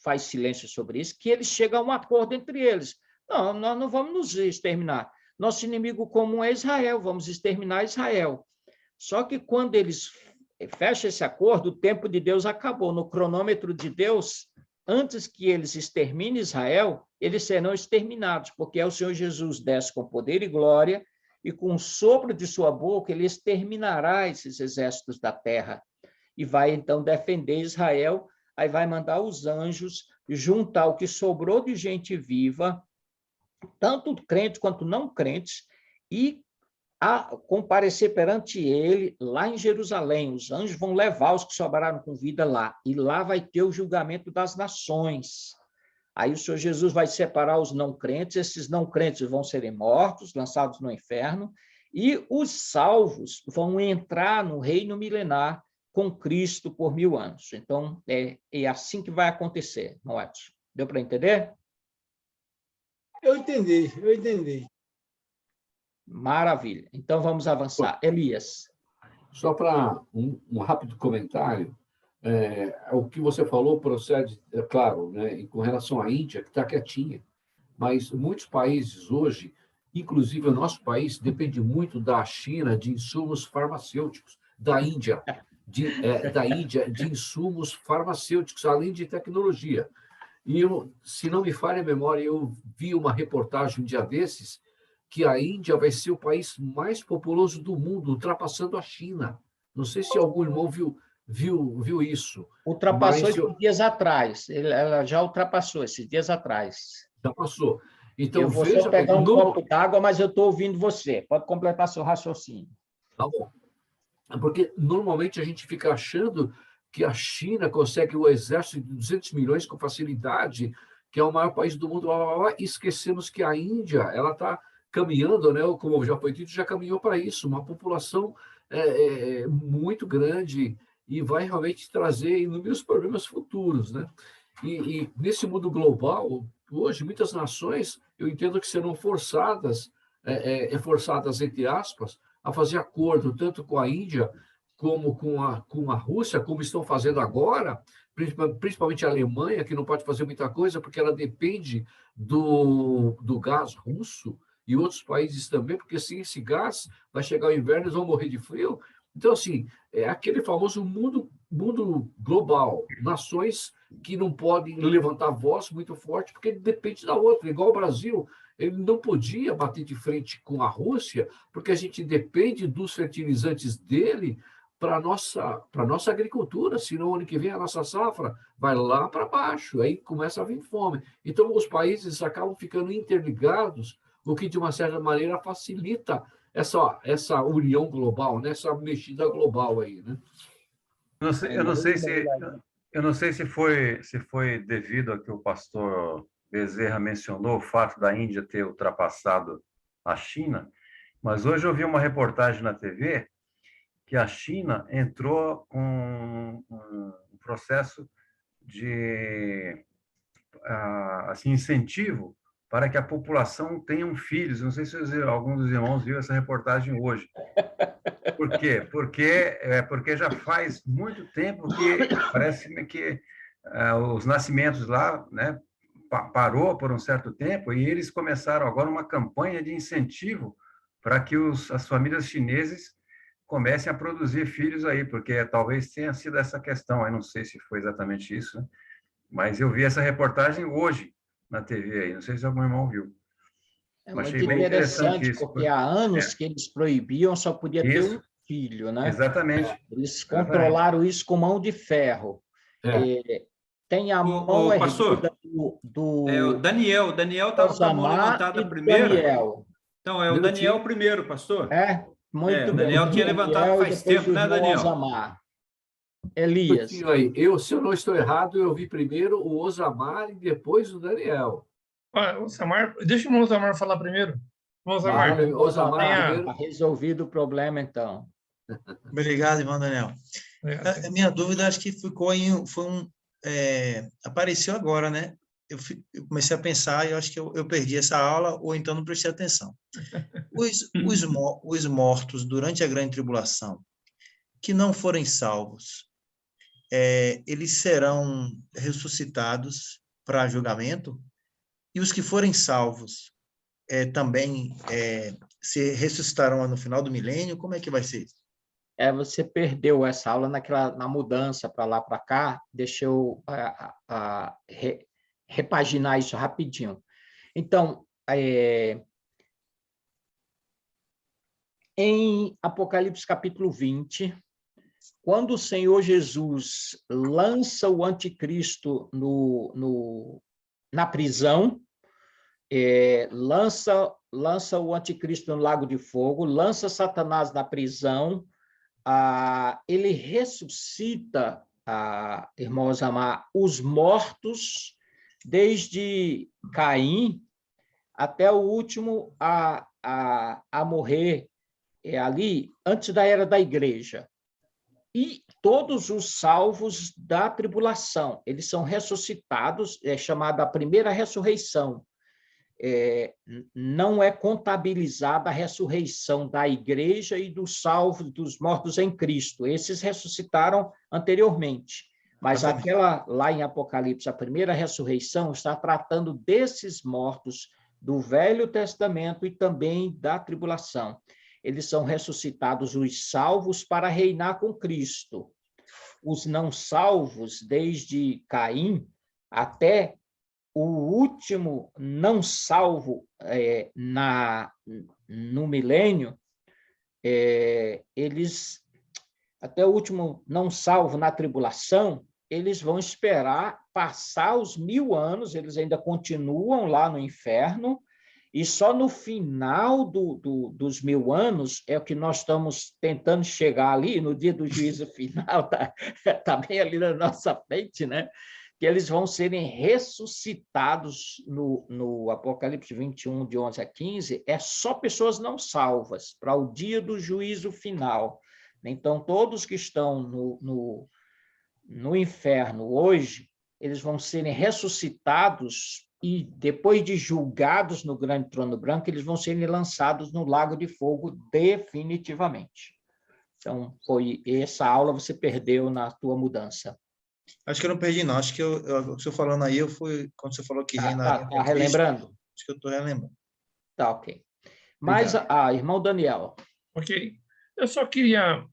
faz silêncio sobre isso, que eles chegam a um acordo entre eles. Não, nós não vamos nos exterminar. Nosso inimigo comum é Israel, vamos exterminar Israel. Só que quando eles fecham esse acordo, o tempo de Deus acabou. No cronômetro de Deus, antes que eles exterminem Israel, eles serão exterminados, porque é o Senhor Jesus desce com poder e glória, e com o sopro de sua boca, ele exterminará esses exércitos da terra, e vai então defender Israel, aí vai mandar os anjos juntar o que sobrou de gente viva, tanto crentes quanto não crentes, e comparecer perante ele lá em Jerusalém. Os anjos vão levar os que sobraram com vida lá, e lá vai ter o julgamento das nações. Aí o Senhor Jesus vai separar os não crentes, esses não crentes vão serem mortos, lançados no inferno, e os salvos vão entrar no reino milenar com Cristo por 1000 anos. Então, é assim que vai acontecer, não é? Deu para entender? Eu entendi. Maravilha. Então, vamos avançar. Elias. Só para um rápido comentário, o que você falou procede, é claro, né, com relação à Índia, que está quietinha, mas muitos países hoje, inclusive o nosso país, depende muito da China de insumos farmacêuticos, da Índia de insumos farmacêuticos, além de tecnologia. E se não me falha a memória, eu vi uma reportagem um dia desses que a Índia vai ser o país mais populoso do mundo, ultrapassando a China. Não sei se algum irmão viu isso. Ultrapassou esses dias atrás. Ela já ultrapassou esses dias atrás. Já passou. Então, eu vou só pegar um copo d'água, mas eu estou ouvindo você. Pode completar seu raciocínio. Tá bom. Porque normalmente a gente fica achando que a China consegue o exército de 200 milhões com facilidade, que é o maior país do mundo, e esquecemos que a Índia ela está caminhando, né? Como já foi dito, já caminhou para isso, uma população muito grande e vai realmente trazer inúmeros problemas futuros, né? E nesse mundo global, hoje, muitas nações, eu entendo que serão forçadas, entre aspas, a fazer acordo tanto com a Índia como com a Rússia, como estão fazendo agora, principalmente a Alemanha, que não pode fazer muita coisa porque ela depende do gás russo, e outros países também, porque sem esse gás vai chegar o inverno, eles vão morrer de frio. Então, assim, é aquele famoso mundo global, nações que não podem levantar voz muito forte, porque depende da outra. Igual o Brasil, ele não podia bater de frente com a Rússia, porque a gente depende dos fertilizantes dele para a nossa agricultura, senão ano que vem a nossa safra vai lá para baixo, aí começa a vir fome. Então, os países acabam ficando interligados, o que, de uma certa maneira, facilita essa união global, né? Essa mexida global aí, né? Eu não sei se foi devido ao que o pastor Bezerra mencionou, o fato da Índia ter ultrapassado a China, mas hoje eu vi uma reportagem na TV que a China entrou com um processo de assim, incentivo para que a população tenha filhos. Não sei se algum dos irmãos viu essa reportagem hoje. Por quê? Porque já faz muito tempo que parece que os nascimentos lá, né, parou por um certo tempo, e eles começaram agora uma campanha de incentivo para que as famílias chinesas comecem a produzir filhos aí, porque talvez tenha sido essa questão, eu não sei se foi exatamente isso, né? Mas eu vi essa reportagem hoje na TV aí, não sei se algum irmão viu. É Mas muito achei bem interessante isso. porque há anos que eles proibiam, só podia ter um Isso, filho, né? exatamente. Eles controlaram isso com mão de ferro. Tem a mão O pastor, erguida o Daniel estava com a mão Osamar levantada e do primeiro. Daniel. Então, é o Daniel primeiro, pastor. Muito o bem. Daniel tinha levantado Daniel e faz depois tempo, o né, irmão Daniel? Osamar. Elias. Aí. Se eu não estou errado, eu vi primeiro o Osamar e depois o Daniel. Osamar, deixa o Osamar falar primeiro. Osamar Osamar está resolvido o problema, então. Obrigado, irmão Daniel. A minha dúvida, acho que apareceu agora, né? Eu comecei a pensar e eu acho que eu perdi essa aula, ou então não prestei atenção. Os mortos durante a grande tribulação, que não forem salvos, eles serão ressuscitados para julgamento, e os que forem salvos também se ressuscitarão no final do milênio. Como é que vai ser isso? Você perdeu essa aula na mudança para lá para cá. Deixa eu repaginar isso rapidinho. Então, em Apocalipse capítulo 20, quando o Senhor Jesus lança o anticristo na prisão, lança o anticristo no lago de fogo, lança Satanás na prisão, ele ressuscita, irmão Osamar, os mortos, desde Caim até o último a morrer ali, antes da era da igreja. E todos os salvos da tribulação, eles são ressuscitados, é chamada a primeira ressurreição. Não é contabilizada a ressurreição da igreja e dos salvos, dos mortos em Cristo. Esses ressuscitaram anteriormente. Mas aquela lá em Apocalipse, a primeira ressurreição, está tratando desses mortos do Velho Testamento e também da tribulação. Eles são ressuscitados, os salvos, para reinar com Cristo. Os não salvos, desde Caim até o último não salvo no milênio, eles, até o último não salvo na tribulação, eles vão esperar passar os 1000 anos, eles ainda continuam lá no inferno, e só no final dos 1000 anos é o que nós estamos tentando chegar ali, no dia do juízo final, tá bem ali na nossa frente, né? Que eles vão serem ressuscitados no Apocalipse 21, de 11 a 15, só pessoas não salvas, para o dia do juízo final. Então, todos que estão no inferno hoje, eles vão serem ressuscitados e, depois de julgados no grande trono branco, eles vão serem lançados no lago de fogo definitivamente. Então, foi essa aula você perdeu na tua mudança. Acho que eu não perdi, não. Acho que o senhor falando aí, quando você falou que reinaria... Tá relembrando? Acho que eu estou relembrando. Tá, ok. Mas, irmão Daniel. Ok. Eu só queria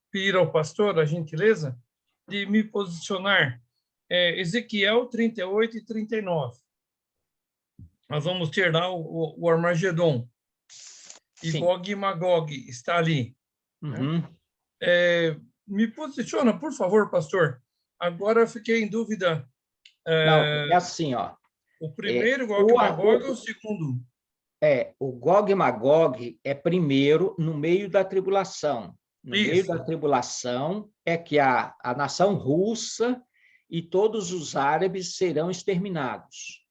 pedir ao pastor a gentileza de me posicionar. Ezequiel 38 e 39. Nós vamos ter lá o Armagedon. E Sim. Gog e Magog está ali. Uhum. Me posiciona, por favor, pastor. Agora eu fiquei em dúvida. Não, é assim, ó. O primeiro Gog e Magog ou o segundo? O Gog e Magog é primeiro no meio da tribulação. No meio da tribulação é que a nação russa e todos os árabes serão exterminados.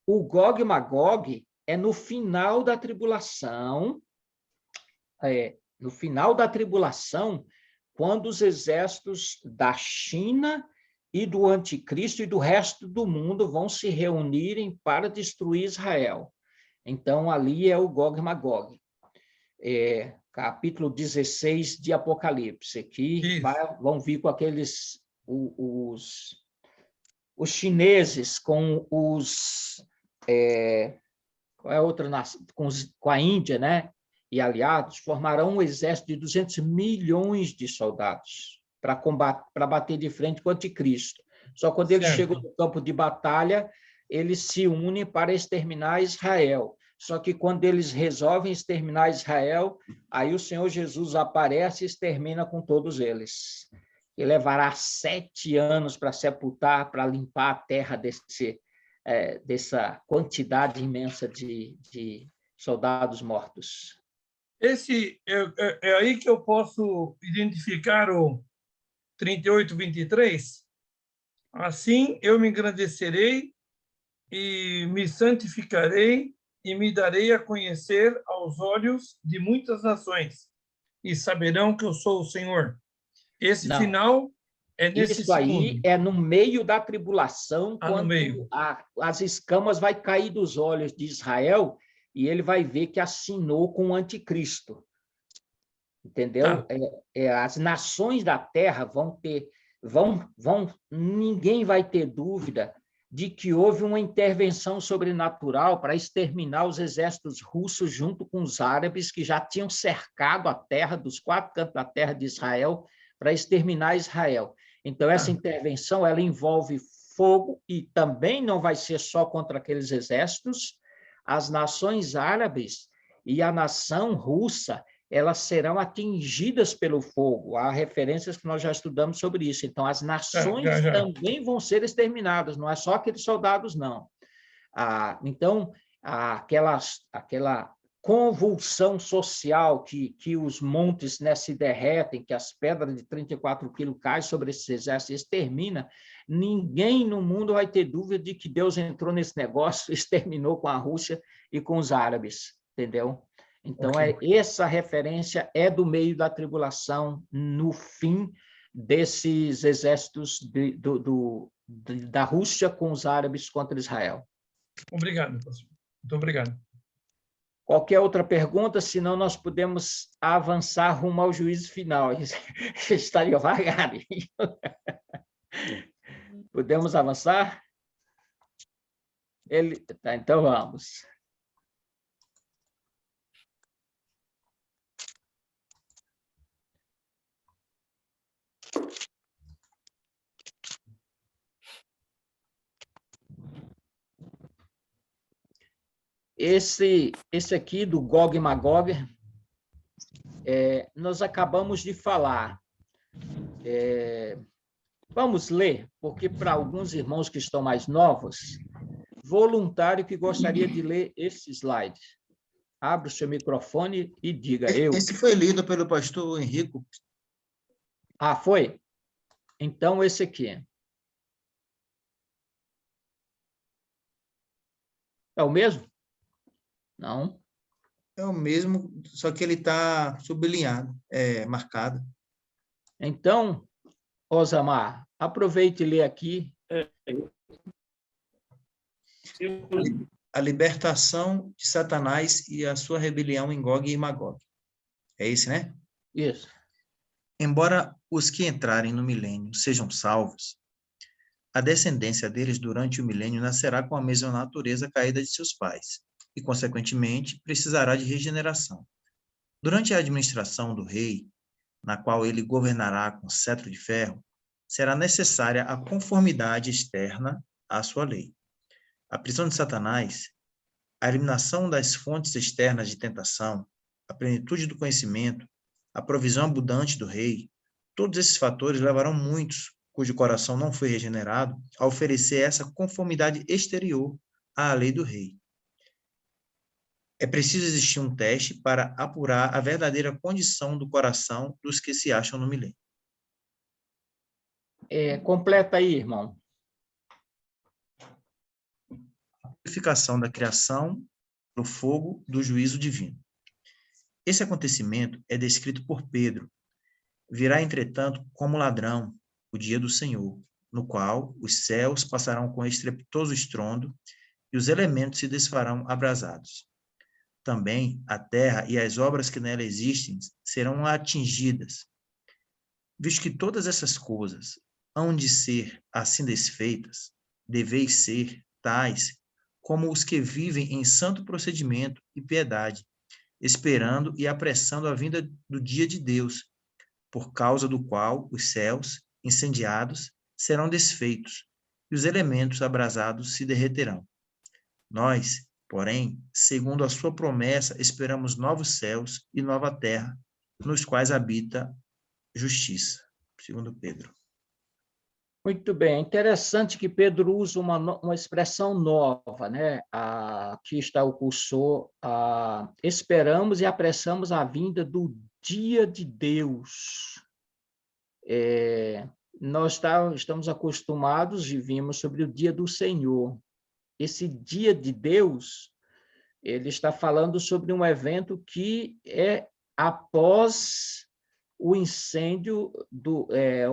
O Gog e Magog é no final da tribulação, quando os exércitos da China e do anticristo e do resto do mundo vão se reunirem para destruir Israel. Então, ali é o Gog e Magog. Capítulo 16 de Apocalipse, que vão vir com aqueles... os chineses com os... qual é a outra nação? Com a Índia, né? E aliados, formarão um exército de 200 milhões de soldados para bater de frente com o anticristo. Só quando eles chegam no campo de batalha, eles se unem para exterminar Israel. Só que quando eles resolvem exterminar Israel, aí o Senhor Jesus aparece e extermina com todos eles. E levará 7 anos para sepultar, para limpar a terra dessa quantidade imensa de soldados mortos. Esse é aí que eu posso identificar o 38:23. Assim eu me engrandecerei e me santificarei e me darei a conhecer aos olhos de muitas nações, e saberão que eu sou o Senhor. Esse Não. Final é nesse Isso aí segundo. é no meio da tribulação, No quando meio. as escamas vai cair dos olhos de Israel e ele vai ver que assinou com o anticristo. Entendeu? As nações da terra ninguém vai ter dúvida de que houve uma intervenção sobrenatural para exterminar os exércitos russos junto com os árabes que já tinham cercado a terra, dos 4 cantos da terra de Israel, para exterminar Israel. Então, essa intervenção ela envolve fogo e também não vai ser só contra aqueles exércitos. As nações árabes e a nação russa, elas serão atingidas pelo fogo. Há referências que nós já estudamos sobre isso. Então, as nações também vão ser exterminadas, não é só aqueles soldados, não. Então, aquela convulsão social que os montes, né, se derretem, que as pedras de 34 quilos caem sobre esses exércitos e extermina, ninguém no mundo vai ter dúvida de que Deus entrou nesse negócio, exterminou com a Rússia e com os árabes, entendeu? Então, essa referência é do meio da tribulação, no fim desses exércitos da Rússia com os árabes contra Israel. Obrigado, pastor. Muito obrigado. Qualquer outra pergunta, senão nós podemos avançar rumo ao juízo final. Está devagar. Podemos avançar? Tá, então vamos. Esse aqui do Gog e Magog, nós acabamos de falar. Vamos ler, porque para alguns irmãos que estão mais novos, voluntário que gostaria de ler esse slide. Abra o seu microfone e diga eu. Esse foi lido pelo pastor Henrico. Foi? Então, esse aqui. É o mesmo? Não. É o mesmo, só que ele está sublinhado, marcado. Então, Osamar, aproveite e lê aqui. A libertação de Satanás e a sua rebelião em Gog e Magog. É esse, né? Isso. Embora os que entrarem no milênio sejam salvos, a descendência deles durante o milênio nascerá com a mesma natureza caída de seus pais e, consequentemente, precisará de regeneração. Durante a administração do rei, na qual ele governará com cetro de ferro, será necessária a conformidade externa à sua lei. A prisão de Satanás, a eliminação das fontes externas de tentação, a plenitude do conhecimento, a provisão abundante do rei, todos esses fatores levarão muitos, cujo coração não foi regenerado, a oferecer essa conformidade exterior à lei do rei. É preciso existir um teste para apurar a verdadeira condição do coração dos que se acham no milênio. Completa aí, irmão. A purificação da criação no fogo do juízo divino. Esse acontecimento é descrito por Pedro. Virá, entretanto, como ladrão, o dia do Senhor, no qual os céus passarão com estrepitoso estrondo e os elementos se desfarão abrasados. Também a terra e as obras que nela existem serão atingidas. Visto que todas essas coisas hão de ser assim desfeitas, deveis ser tais como os que vivem em santo procedimento e piedade, esperando e apressando a vinda do dia de Deus, por causa do qual os céus, incendiados, serão desfeitos, e os elementos abrasados se derreterão. Nós, porém, segundo a sua promessa, esperamos novos céus e nova terra, nos quais habita justiça. Segundo Pedro. Muito bem, é interessante que Pedro usa uma expressão nova, né? Aqui está o cursor, esperamos e apressamos a vinda do dia de Deus. Nós estamos acostumados e vimos sobre o dia do Senhor. Esse dia de Deus, ele está falando sobre um evento que é após o incêndio,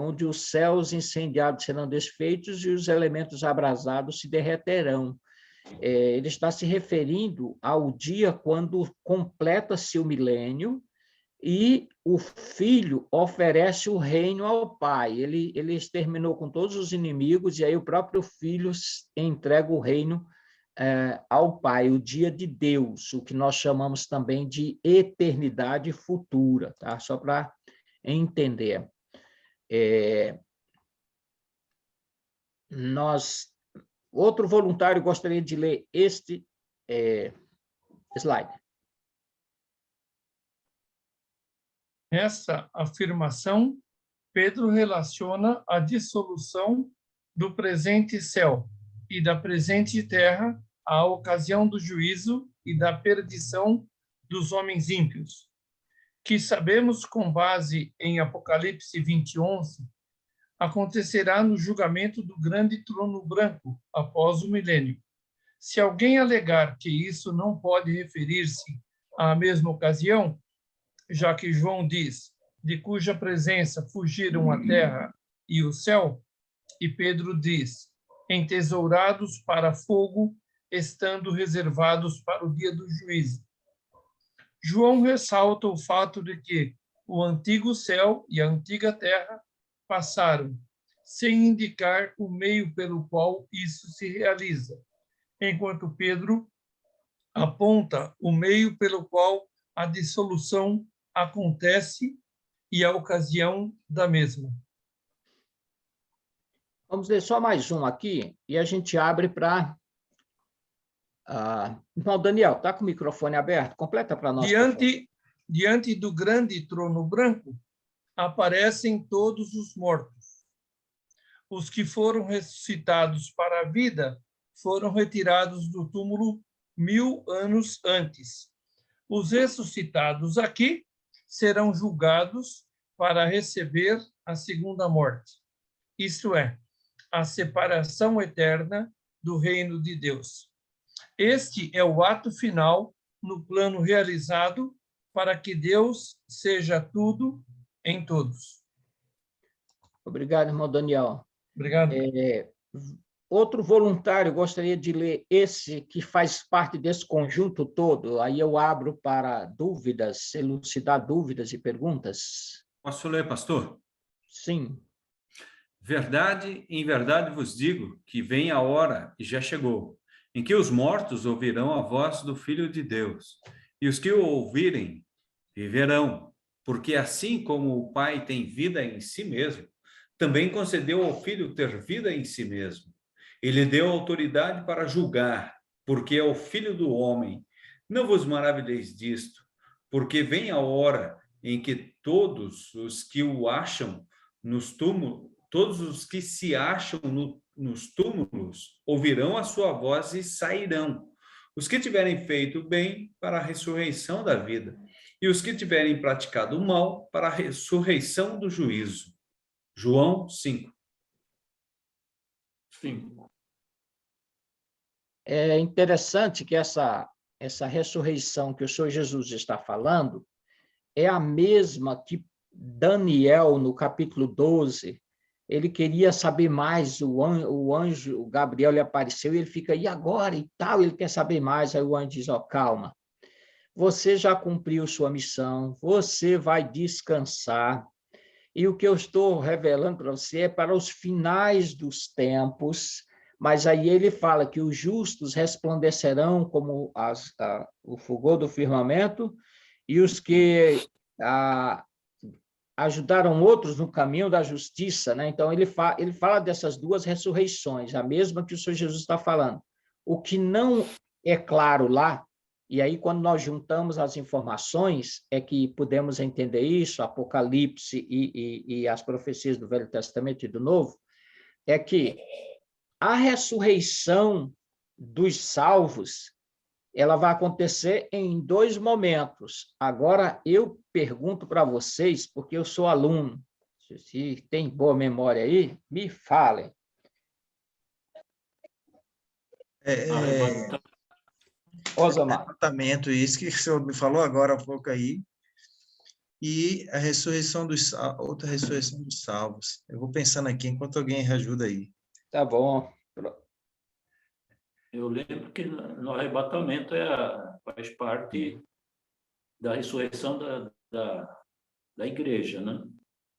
onde os céus incendiados serão desfeitos e os elementos abrasados se derreterão. Ele está se referindo ao dia quando completa-se o milênio e o filho oferece o reino ao pai. Ele exterminou com todos os inimigos, e aí o próprio filho entrega o reino ao pai, o dia de Deus, o que nós chamamos também de eternidade futura, tá? Só para entender. Outro voluntário gostaria de ler este slide. Essa afirmação, Pedro relaciona a dissolução do presente céu e da presente terra à ocasião do juízo e da perdição dos homens ímpios, que sabemos com base em Apocalipse 20:11, acontecerá no julgamento do grande trono branco após o milênio. Se alguém alegar que isso não pode referir-se à mesma ocasião, já que João diz, de cuja presença fugiram a terra e o céu, e Pedro diz, entesourados para fogo, estando reservados para o dia do juízo. João ressalta o fato de que o antigo céu e a antiga terra passaram, sem indicar o meio pelo qual isso se realiza, enquanto Pedro aponta o meio pelo qual a dissolução acontece e a ocasião da mesma. Vamos ler só mais um aqui e a gente abre para... Irmão Daniel, está com o microfone aberto? Completa para nós. Diante do grande trono branco, aparecem todos os mortos. Os que foram ressuscitados para a vida foram retirados do túmulo 1000 anos antes. Os ressuscitados aqui serão julgados para receber a segunda morte, isto é, a separação eterna do reino de Deus. Este é o ato final no plano realizado para que Deus seja tudo em todos. Obrigado, irmão Daniel. Obrigado. Outro voluntário gostaria de ler esse que faz parte desse conjunto todo. Aí eu abro para dúvidas, elucidar dúvidas e perguntas. Posso ler, pastor? Sim. Verdade, em verdade vos digo que vem a hora, e já chegou, em que os mortos ouvirão a voz do Filho de Deus, e os que o ouvirem viverão, porque assim como o Pai tem vida em si mesmo, também concedeu ao Filho ter vida em si mesmo. Ele deu autoridade para julgar, porque é o Filho do homem. Não vos maravilheis disto, porque vem a hora em que todos os que o acham nos túmulos, todos os que se acham nos túmulos, ouvirão a sua voz e sairão. Os que tiverem feito bem, para a ressurreição da vida, e os que tiverem praticado o mal, para a ressurreição do juízo. João 5. É interessante que essa ressurreição que o Senhor Jesus está falando é a mesma que Daniel, no capítulo 12, ele queria saber mais, o anjo, o Gabriel lhe apareceu, e ele fica, e agora? E tal, ele quer saber mais, aí o anjo diz, calma, você já cumpriu sua missão, você vai descansar, e o que eu estou revelando para você é para os finais dos tempos, mas aí ele fala que os justos resplandecerão como o fulgor do firmamento, e os que ajudaram outros no caminho da justiça, né? Então, ele fala dessas duas ressurreições, a mesma que o Senhor Jesus está falando. O que não é claro lá, e aí, quando nós juntamos as informações, é que podemos entender isso, Apocalipse e as profecias do Velho Testamento e do Novo, é que a ressurreição dos salvos, ela vai acontecer em 2 momentos. Agora, eu pergunto para vocês, porque eu sou aluno, se tem boa memória aí, me falem. Arrebatamento, isso que o senhor me falou agora há pouco aí, e a ressurreição outra ressurreição dos salvos. Eu vou pensando aqui, enquanto alguém ajuda aí. Tá bom. Eu lembro que no arrebatamento faz parte da ressurreição da igreja, né?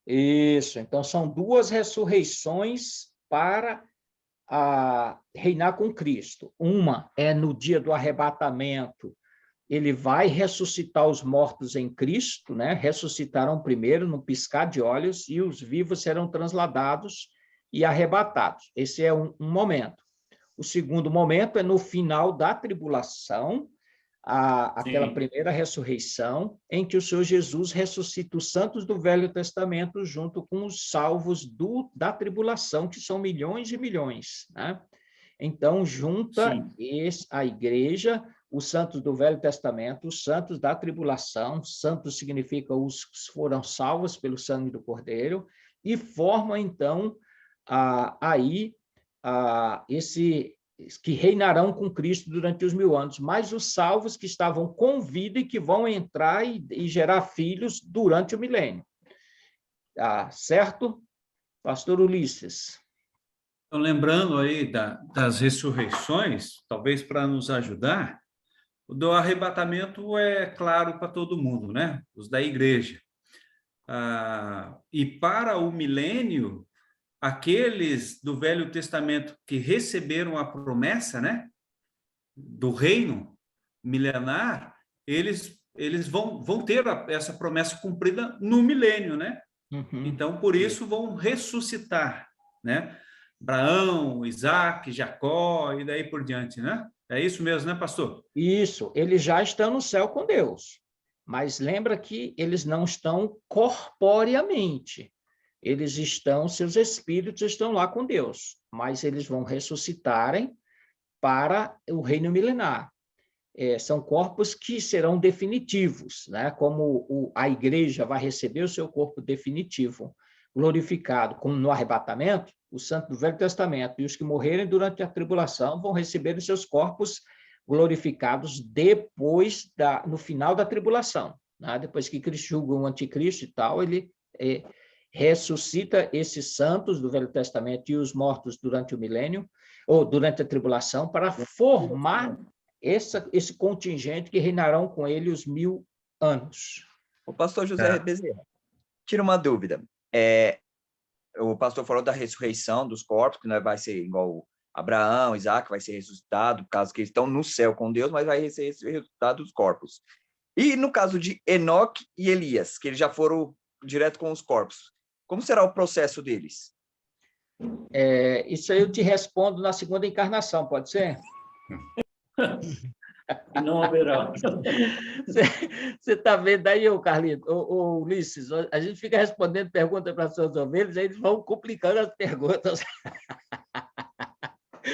Isso, então são 2 ressurreições para reinar com Cristo. Uma é no dia do arrebatamento, ele vai ressuscitar os mortos em Cristo, né? Ressuscitarão primeiro no piscar de olhos, e os vivos serão transladados e arrebatados. Esse é um momento. O segundo momento é no final da tribulação, aquela primeira ressurreição, em que o Senhor Jesus ressuscita os santos do Velho Testamento junto com os salvos da tribulação, que são milhões e milhões, né? Então, junta a igreja, os santos do Velho Testamento, os santos da tribulação, santos significa os que foram salvos pelo sangue do Cordeiro, e formam, então, que reinarão com Cristo durante os 1000 anos, mas os salvos que estavam com vida e que vão entrar e gerar filhos durante o milênio. Certo? Pastor Ulisses. Então, lembrando aí das ressurreições, talvez para nos ajudar, o do arrebatamento é claro para todo mundo, né? Os da igreja. E para o milênio, aqueles do Velho Testamento que receberam a promessa, né, do reino milenar, eles vão ter essa promessa cumprida no milênio, né? Então, por isso, vão ressuscitar, né? Abraão, Isaac, Jacó e daí por diante, né? É isso mesmo, né, pastor? Isso, eles já estão no céu com Deus, mas lembra que eles não estão corporeamente. Seus espíritos estão lá com Deus, mas eles vão ressuscitarem para o reino milenar. São corpos que serão definitivos, né? Como a igreja vai receber o seu corpo definitivo, glorificado, como no arrebatamento, os santos do Velho Testamento e os que morrerem durante a tribulação vão receber os seus corpos glorificados no final da tribulação, né? Depois que Cristo julga o anticristo e tal, ele ressuscita esses santos do Velho Testamento e os mortos durante o milênio, ou durante a tribulação, para formar esse contingente que reinarão com ele os 1000 anos. O pastor José Bezerra, tira uma dúvida. O pastor falou da ressurreição dos corpos, que não vai ser igual Abraão, Isaac, vai ser ressuscitado, caso que eles estão no céu com Deus, mas vai ser ressuscitado os corpos. E no caso de Enoque e Elias, que eles já foram direto com os corpos, como será o processo deles? Isso aí eu te respondo na segunda encarnação, pode ser? Não haverá. Você está vendo aí, Carlito, Ulisses, a gente fica respondendo perguntas para as suas ovelhas, aí eles vão complicando as perguntas.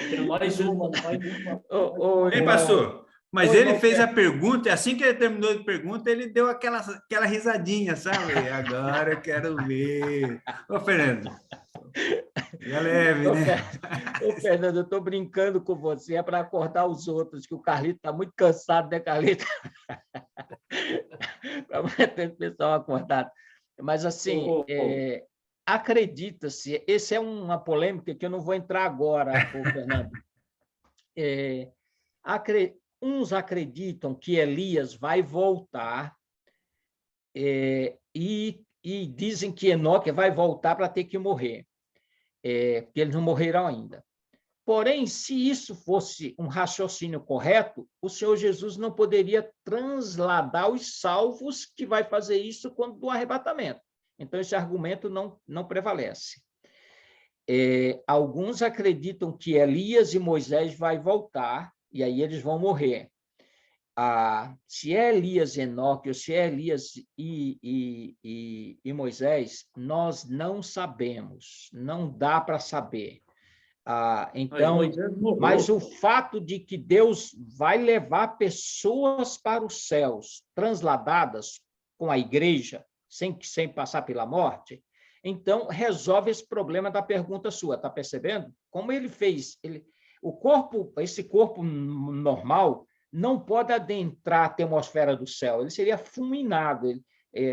Tem mais uma. Ei, pastor, mas ele fez a pergunta, e assim que ele terminou de pergunta, ele deu aquela risadinha, sabe? Agora eu quero ver. Ô, Fernando, fica leve, né? Fernando, eu estou brincando com você, é para acordar os outros, que o Carlito está muito cansado, né, Carlito? Para manter o pessoal acordado. Mas, assim, acredita-se, essa é uma polêmica que eu não vou entrar agora, Fernando. Uns acreditam que Elias vai voltar e dizem que Enoque vai voltar para ter que morrer, porque eles não morreram ainda. Porém, se isso fosse um raciocínio correto, o Senhor Jesus não poderia transladar os salvos que vai fazer isso quando do arrebatamento. Então, esse argumento não prevalece. Alguns acreditam que Elias e Moisés vai voltar, e aí eles vão morrer. Se é Elias e Enoque, ou se é Elias e Moisés, nós não sabemos, não dá para saber. Então, mas o fato de que Deus vai levar pessoas para os céus, transladadas com a igreja, sem passar pela morte, então resolve esse problema da pergunta sua, está percebendo? Como ele fez? Esse corpo normal não pode adentrar a atmosfera do céu, ele seria fulminado,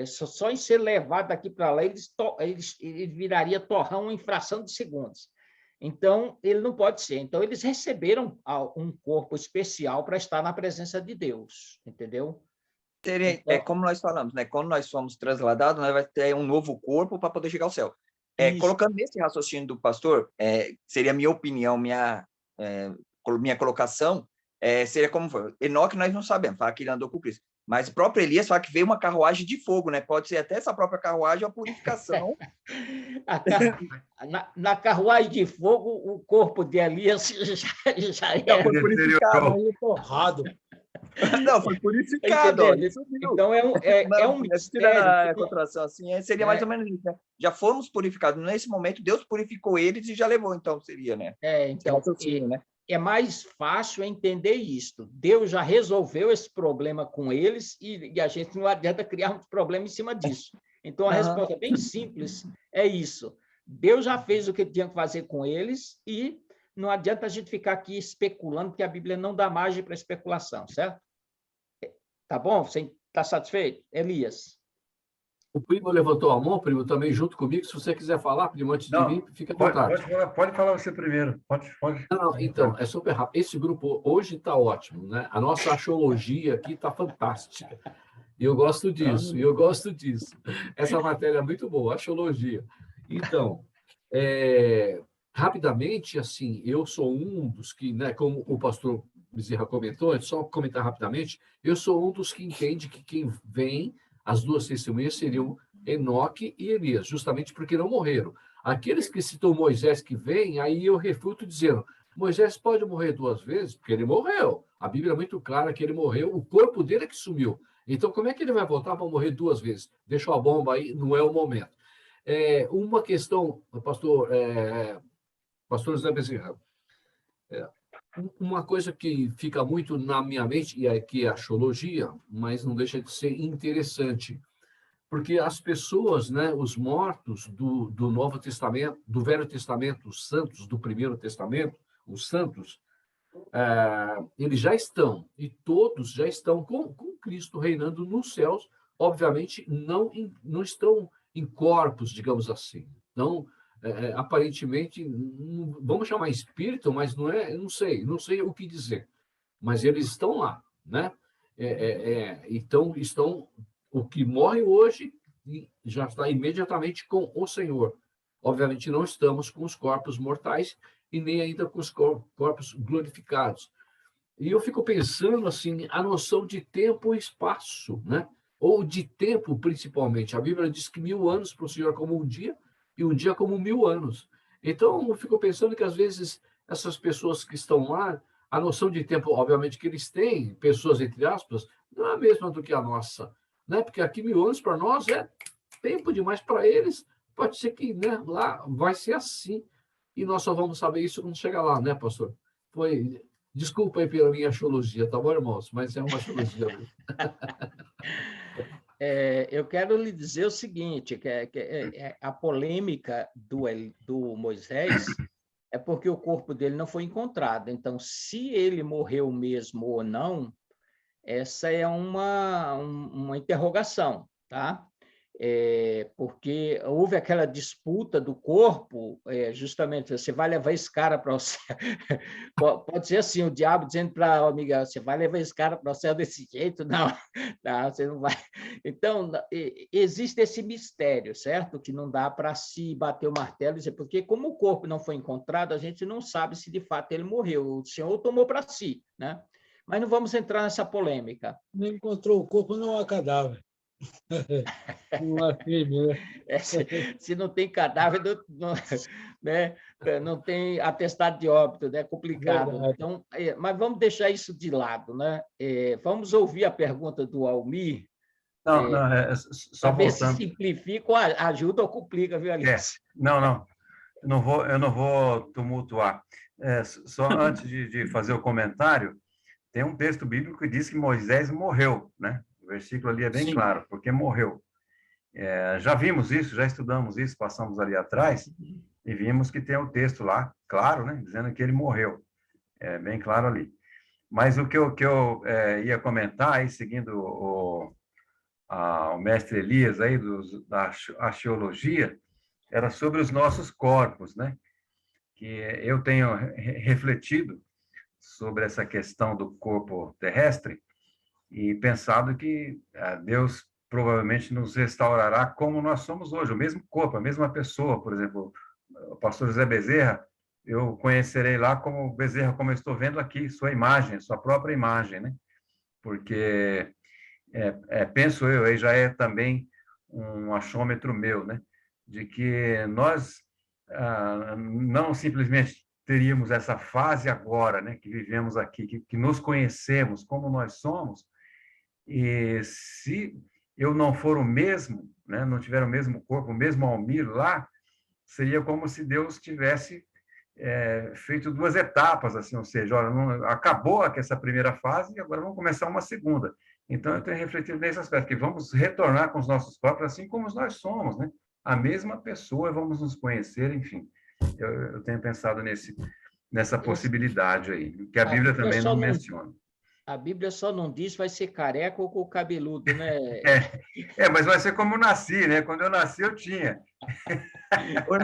só em ser levado daqui para lá, ele viraria torrão em fração de segundos. Então, ele não pode ser. Então, eles receberam um corpo especial para estar na presença de Deus, entendeu? Então, como nós falamos, né? Quando nós somos transladados, nós vamos ter um novo corpo para poder chegar ao céu. Colocando nesse raciocínio do pastor, seria a minha opinião, minha colocação, seria como foi. Enoque nós não sabemos, fala que ele andou com Cristo. Mas o próprio Elias fala que veio uma carruagem de fogo, né? Pode ser até essa própria carruagem a purificação. Na carruagem de fogo, o corpo de Elias já foi purificado. Torrado. Não, foi purificado. Então, um mistério. A contração assim, seria mais ou menos isso, né? Já fomos purificados. Nesse momento, Deus purificou eles e já levou, então, seria, né? Então, né? É mais fácil entender isto. Deus já resolveu esse problema com eles e a gente não adianta criar um problema em cima disso. Então, a resposta bem simples é isso. Deus já fez o que tinha que fazer com eles e não adianta a gente ficar aqui especulando, porque a Bíblia não dá margem para especulação, certo? Tá bom? Você está satisfeito? Elias? O primo levantou a mão, primo, também junto comigo. Se você quiser falar, primo, antes de mim, fica à vontade. Pode falar você primeiro. Pode. Não, então, é super rápido. Esse grupo hoje está ótimo, né? A nossa axiologia aqui está fantástica. E eu gosto disso. Essa matéria é muito boa, axiologia. Então, rapidamente, assim, eu sou um dos que, né, como o pastor Bezerra comentou, só comentar rapidamente, eu sou um dos que entende que quem vem, as duas testemunhas seriam Enoque e Elias, justamente porque não morreram. Aqueles que citam Moisés que vem, aí eu refuto dizendo, Moisés pode morrer 2 vezes, porque ele morreu. A Bíblia é muito clara que ele morreu, o corpo dele é que sumiu. Então, como é que ele vai voltar para morrer 2 vezes? Deixa a bomba aí, não é o momento. Uma questão, pastor José Bezerra, uma coisa que fica muito na minha mente, e aqui é a axiologia, mas não deixa de ser interessante, porque as pessoas, né, os mortos do Novo Testamento, do Velho Testamento, os santos do Primeiro Testamento, os santos, eles já estão, e todos já estão com Cristo reinando nos céus, obviamente não estão em corpos, digamos assim, não aparentemente, vamos chamar espírito, mas não é, não sei o que dizer, mas eles estão lá, né? Então, o que morre hoje já está imediatamente com o Senhor. Obviamente, não estamos com os corpos mortais e nem ainda com os corpos glorificados. E eu fico pensando, assim, a noção de tempo e espaço, né? Ou de tempo, principalmente. A Bíblia diz que 1000 anos para o Senhor como um dia, e um dia como 1000 anos. Então, eu fico pensando que, às vezes, essas pessoas que estão lá, a noção de tempo, obviamente, que eles têm, pessoas entre aspas, não é a mesma do que a nossa, né? Porque aqui 1000 anos para nós é tempo demais, para eles pode ser que, né, lá vai ser assim, e nós só vamos saber isso quando chegar lá, né, pastor? Desculpa aí pela minha axiologia, tá bom, irmãos? Mas é uma axiologia mesmo. Eu quero lhe dizer o seguinte, que a polêmica do Moisés é porque o corpo dele não foi encontrado. Então, se ele morreu mesmo ou não, essa é uma interrogação, tá? porque houve aquela disputa do corpo, justamente, você vai levar esse cara para o céu. Pode ser assim, o diabo dizendo para o Miguel, você vai levar esse cara para o céu desse jeito? Não, não, você não vai. Então, existe esse mistério, certo? Que não dá para se bater o martelo e dizer, porque como o corpo não foi encontrado, a gente não sabe se de fato ele morreu, o Senhor tomou para si, né? Mas não vamos entrar nessa polêmica. Não encontrou o corpo, não há cadáver. Não há crime, né? Se não tem cadáver, né? Não tem atestado de óbito, né? É complicado. Verdade. Então, mas vamos deixar isso de lado, né? Vamos ouvir a pergunta do Almir. Não, só para ver se voltando. simplifica, ou ajuda ou complica, viu, Alice? Não. Eu não vou tumultuar. Só antes de fazer o comentário, tem um texto bíblico que diz que Moisés morreu, né? O versículo ali é bem claro, porque morreu. Já vimos isso, já estudamos isso, passamos ali atrás, e vimos que tem um texto lá, claro, né? Dizendo que ele morreu. É bem claro ali. Mas o que eu ia comentar, aí, seguindo o mestre Elias aí, da arqueologia, era sobre os nossos corpos, né? Que eu tenho refletido sobre essa questão do corpo terrestre e pensado que Deus provavelmente nos restaurará como nós somos hoje, o mesmo corpo, a mesma pessoa. Por exemplo, o pastor José Bezerra, eu conhecerei lá como Bezerra, como eu estou vendo aqui, sua imagem, sua própria imagem, né? Porque, penso eu, aí já é também um achômetro meu, né? De que nós não simplesmente teríamos essa fase agora, né, que vivemos aqui, que nos conhecemos como nós somos, e se eu não for o mesmo, né, não tiver o mesmo corpo, o mesmo Almir lá, seria como se Deus tivesse feito duas etapas, assim, ou seja, olha, acabou aqui essa primeira fase e agora vamos começar uma segunda. Então, eu tenho refletido nesse aspecto, que vamos retornar com os nossos corpos assim como nós somos, né? A mesma pessoa, vamos nos conhecer, enfim. Eu tenho pensado nessa possibilidade aí, que a Bíblia também não menciona. A Bíblia só não diz vai ser careca ou com cabeludo, né? Mas vai ser como eu nasci, né? Quando eu nasci, eu tinha. Ô,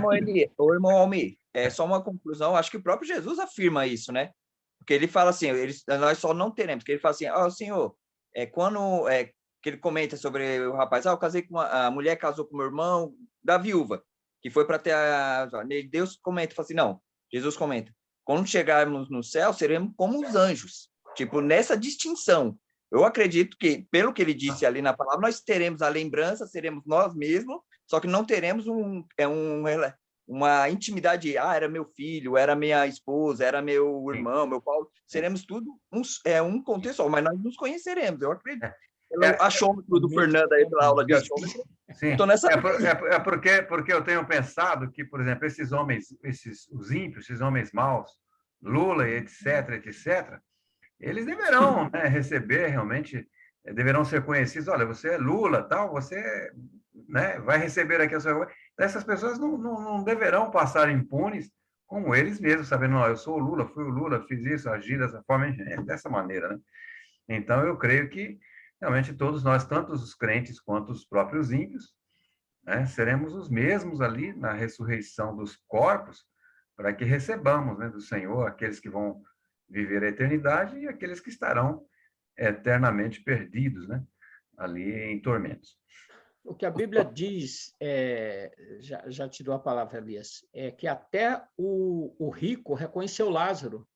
irmão Almir, só uma conclusão, acho que o próprio Jesus afirma isso, né? Porque ele fala assim, nós só não teremos, porque ele fala assim, Senhor, que ele comenta sobre o rapaz, eu casei com a mulher, casou com meu irmão, da viúva, que foi para ter Deus comenta, fala assim, não, Jesus comenta, quando chegarmos no céu, seremos como os anjos, tipo, nessa distinção. Eu acredito que, pelo que ele disse ali na palavra, nós teremos a lembrança, seremos nós mesmos, só que não teremos uma intimidade, era meu filho, era minha esposa, era meu irmão, meu Paulo, seremos tudo um contexto só, mas nós nos conheceremos, eu acredito. Pelo achômetro do Fernando aí, pela aula de achômetro. Sim, porque eu tenho pensado que, por exemplo, esses homens, os ímpios, esses homens maus, Lula, etc., eles deverão, né, receber realmente, deverão ser conhecidos. Olha, você é Lula, tal, você, né, vai receber aqui a sua... Essas pessoas não deverão passar impunes como eles mesmos, sabendo, não, eu sou o Lula, fui o Lula, fiz isso, agi dessa forma, dessa maneira, né? Então, eu creio que realmente todos nós, tanto os crentes quanto os próprios ímpios, né, seremos os mesmos ali na ressurreição dos corpos, para que recebamos, né, do Senhor aqueles que vão viver a eternidade e aqueles que estarão eternamente perdidos, né, ali em tormentos. O que a Bíblia diz, já te dou a palavra, Elias, é que até o rico reconheceu Lázaro,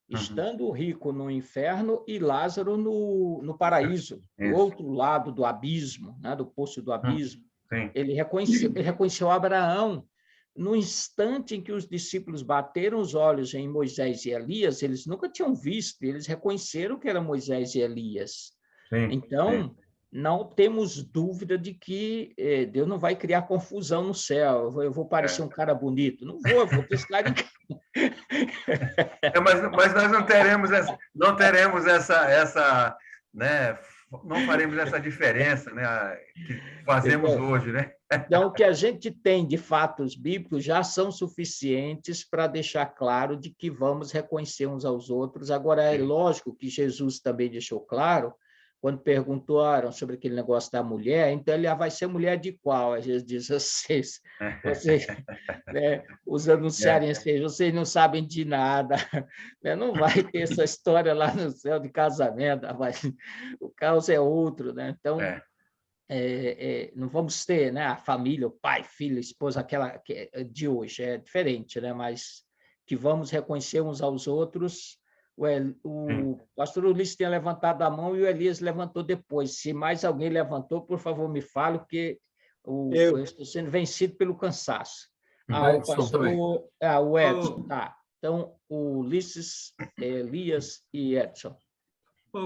estando o rico no inferno e Lázaro no paraíso, do outro lado do abismo, né, do poço do abismo. Ele reconheceu Abraão. No instante em que os discípulos bateram os olhos em Moisés e Elias, eles nunca tinham visto, eles reconheceram que era Moisés e Elias. Então, não temos dúvida de que Deus não vai criar confusão no céu. Eu vou parecer um cara bonito. Não vou ter esse cara em casa. Mas nós não teremos essa, né, não faremos essa diferença, né, que fazemos hoje, né? Então, o que a gente tem de fatos bíblicos já são suficientes para deixar claro de que vamos reconhecer uns aos outros. Agora, é lógico que Jesus também deixou claro, quando perguntaram sobre aquele negócio da mulher, então ele vai ser mulher de qual? Às vezes diz, vocês né, os anunciarem, vocês não sabem de nada, né? Não vai ter essa história lá no céu de casamento, o caos é outro, né? Então, não vamos ter, né, a família, o pai, filho, esposa, aquela de hoje, é diferente, né? Mas que vamos reconhecer uns aos outros. O pastor Ulisses tinha levantado a mão e o Elias levantou depois. Se mais alguém levantou, por favor, me fale, porque eu estou sendo vencido pelo cansaço. O pastor, o Edson, tá. Então, o Ulisses, Elias e Edson.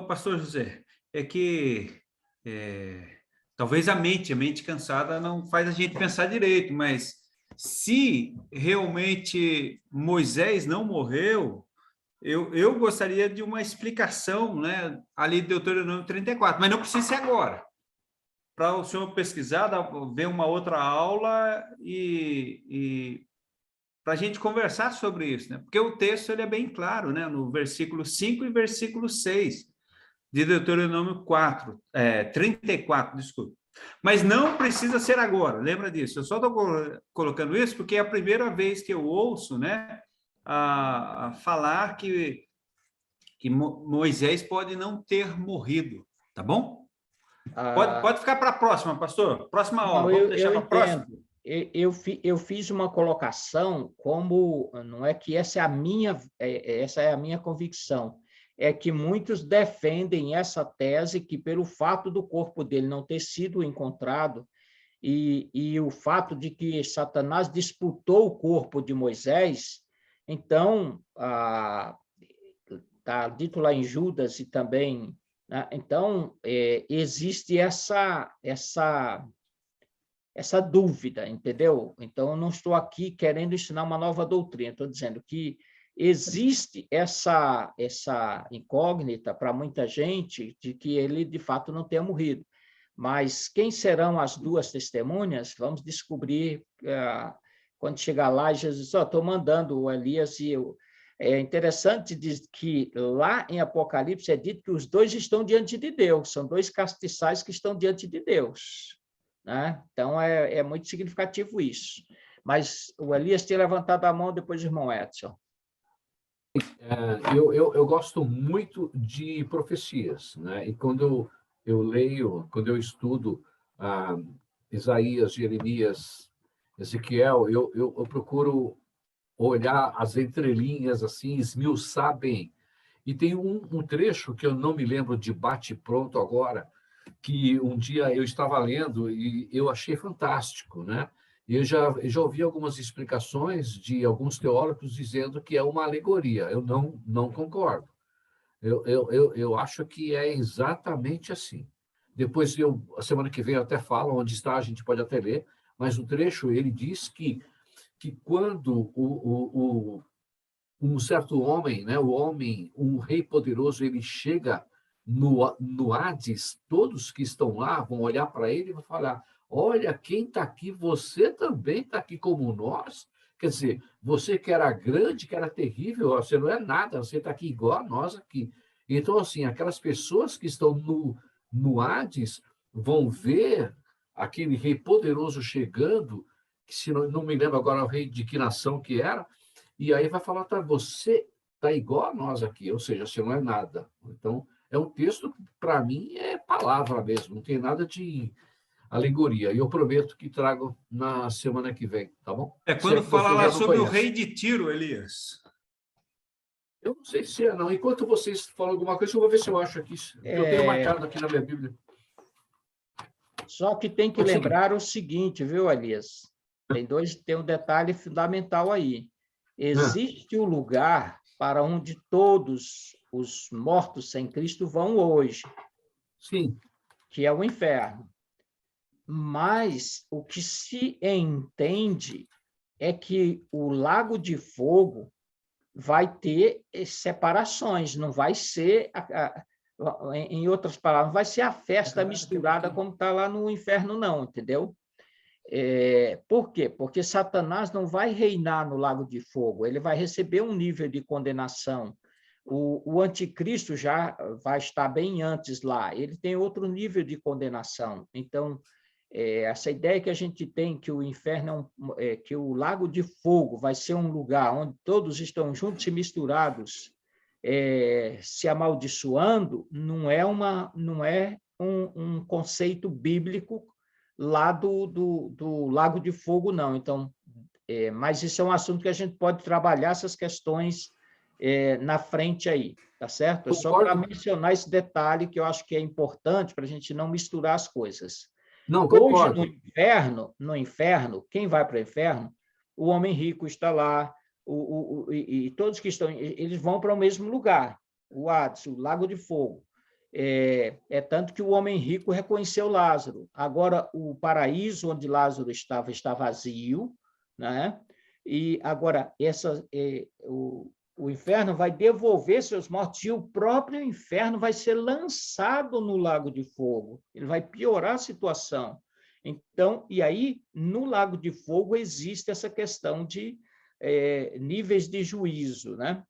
Pastor José, é que talvez a mente cansada não faz a gente pensar direito, mas se realmente Moisés não morreu, eu gostaria de uma explicação, né, ali de Deuteronômio 34, mas não precisa ser agora. Para o senhor pesquisar, ver uma outra aula e para a gente conversar sobre isso, né? Porque o texto ele é bem claro, né? No versículo 5 e versículo 6 de Deuteronômio 34, desculpe. Mas não precisa ser agora, lembra disso. Eu só estou colocando isso porque é a primeira vez que eu ouço, né, a falar que Moisés pode não ter morrido, tá bom? Pode ficar para a próxima, pastor. Próxima aula, vamos deixar para a próxima. Eu fiz uma colocação como, não é que essa é a minha convicção, é que muitos defendem essa tese que pelo fato do corpo dele não ter sido encontrado e o fato de que Satanás disputou o corpo de Moisés, então, está dito lá em Judas e também, né? Então, existe essa dúvida, entendeu? Então, eu não estou aqui querendo ensinar uma nova doutrina, estou dizendo que existe essa incógnita para muita gente de que ele, de fato, não tenha morrido. Mas quem serão as duas testemunhas, vamos descobrir quando chegar lá. Jesus, estou mandando o Elias e eu. É interessante que lá em Apocalipse é dito que os dois estão diante de Deus, são dois castiçais que estão diante de Deus, né? Então, é muito significativo isso. Mas o Elias tinha levantado a mão, depois o irmão Edson. Eu gosto muito de profecias, né? E quando eu leio, quando eu estudo Isaías, Jeremias, Ezequiel, eu procuro olhar as entrelinhas, assim, esmiuçar bem. E tem um trecho que eu não me lembro de bate-pronto agora, que um dia eu estava lendo e eu achei fantástico, né? Eu já ouvi algumas explicações de alguns teólogos dizendo que é uma alegoria. Eu não concordo. Eu acho que é exatamente assim. Depois, a semana que vem eu até falo onde está, a gente pode até ler, mas o trecho, ele diz que quando um certo homem, né, um rei poderoso, ele chega no Hades, todos que estão lá vão olhar para ele e vão falar: olha, quem está aqui, você também está aqui como nós. Quer dizer, você que era grande, que era terrível, você não é nada, você está aqui igual a nós aqui. Então, assim, aquelas pessoas que estão no Hades vão ver aquele rei poderoso chegando, que se não me lembro agora o rei de que nação que era, e aí vai falar: tá, você está igual a nós aqui, ou seja, você não é nada. Então, é um texto que, para mim, é palavra mesmo, não tem nada de alegoria. E eu prometo que trago na semana que vem, tá bom? Quando fala lá sobre o rei de Tiro, Elias. Eu não sei se é, não. Enquanto vocês falam alguma coisa, eu vou ver se eu acho aqui. Eu tenho marcado aqui na minha Bíblia. Só que tem que lembrar o seguinte, viu, Elias? Tem um detalhe fundamental aí. Existe um lugar para onde todos os mortos sem Cristo vão hoje. Sim. Que é o inferno. Mas o que se entende é que o lago de fogo vai ter separações, não vai ser, em outras palavras, não vai ser a festa misturada como está lá no inferno, não, entendeu? Por quê? Porque Satanás não vai reinar no lago de fogo, ele vai receber um nível de condenação, O anticristo já vai estar bem antes lá, ele tem outro nível de condenação. Então, essa ideia que a gente tem que o inferno, que o lago de fogo vai ser um lugar onde todos estão juntos e misturados, se amaldiçoando, não é um conceito bíblico lá do lago de fogo, não. Então, mas isso é um assunto que a gente pode trabalhar essas questões na frente aí, tá certo? É só para mencionar esse detalhe que eu acho que é importante para a gente não misturar as coisas. Não, Hoje, concordo. no inferno, quem vai para o inferno? O homem rico está lá, e todos que estão, eles vão para o mesmo lugar, o Hades, o Lago de Fogo. Tanto que o homem rico reconheceu Lázaro. Agora, o paraíso onde Lázaro estava está vazio, né? E agora, o inferno vai devolver seus mortos e o próprio inferno vai ser lançado no Lago de Fogo. Ele vai piorar a situação. Então, e aí, no Lago de Fogo existe essa questão de níveis de juízo, né?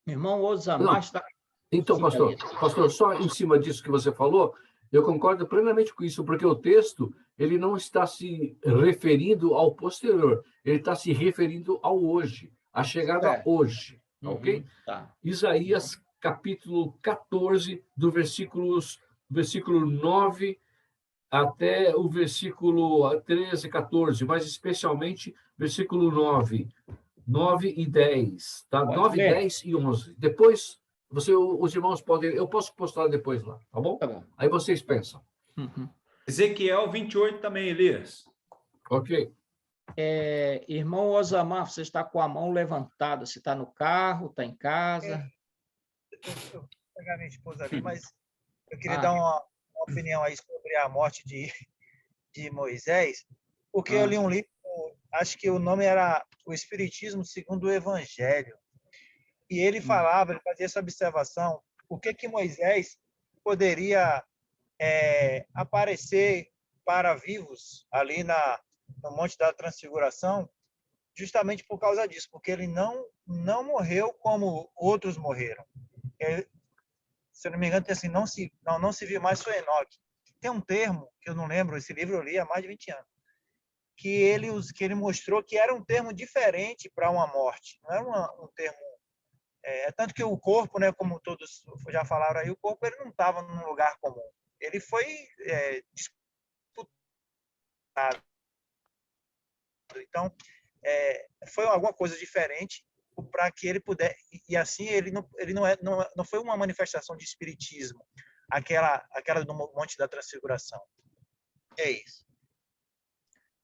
Irmão Osamar está... Então, pastor, só em cima disso que você falou, eu concordo plenamente com isso, porque o texto ele não está se referindo ao posterior, ele está se referindo ao hoje, à chegada hoje. Ok? Tá. Isaías, capítulo 14, do versículo 9 até o versículo 13, 14, mas especialmente versículo 9 e 10, tá? 9, 10 e 11. Depois, os irmãos podem... Eu posso postar depois lá, tá bom? Tá bom. Aí vocês pensam. Ezequiel 28 também, Elias. Ok. Irmão Osamar, você está com a mão levantada, você está no carro, está em casa? Eu vou pegar minha esposa ali, mas eu queria dar uma opinião aí sobre a morte de Moisés, porque eu li um livro, acho que o nome era O Espiritismo segundo o Evangelho, e ele falava, ele fazia essa observação, o que Moisés poderia aparecer para vivos ali no Monte da Transfiguração, justamente por causa disso, porque ele não morreu como outros morreram. Se eu não me engano, tem assim, não se viu mais foi Enoque. Tem um termo, que eu não lembro, esse livro eu li há mais de 20 anos, que ele mostrou que era um termo diferente para uma morte, não era um termo... tanto que o corpo, né, como todos já falaram aí, o corpo ele não estava num lugar comum. Ele foi disputado. Então, foi alguma coisa diferente para que ele pudesse... E assim, ele não foi uma manifestação de espiritismo, aquela do Monte da Transfiguração. É isso.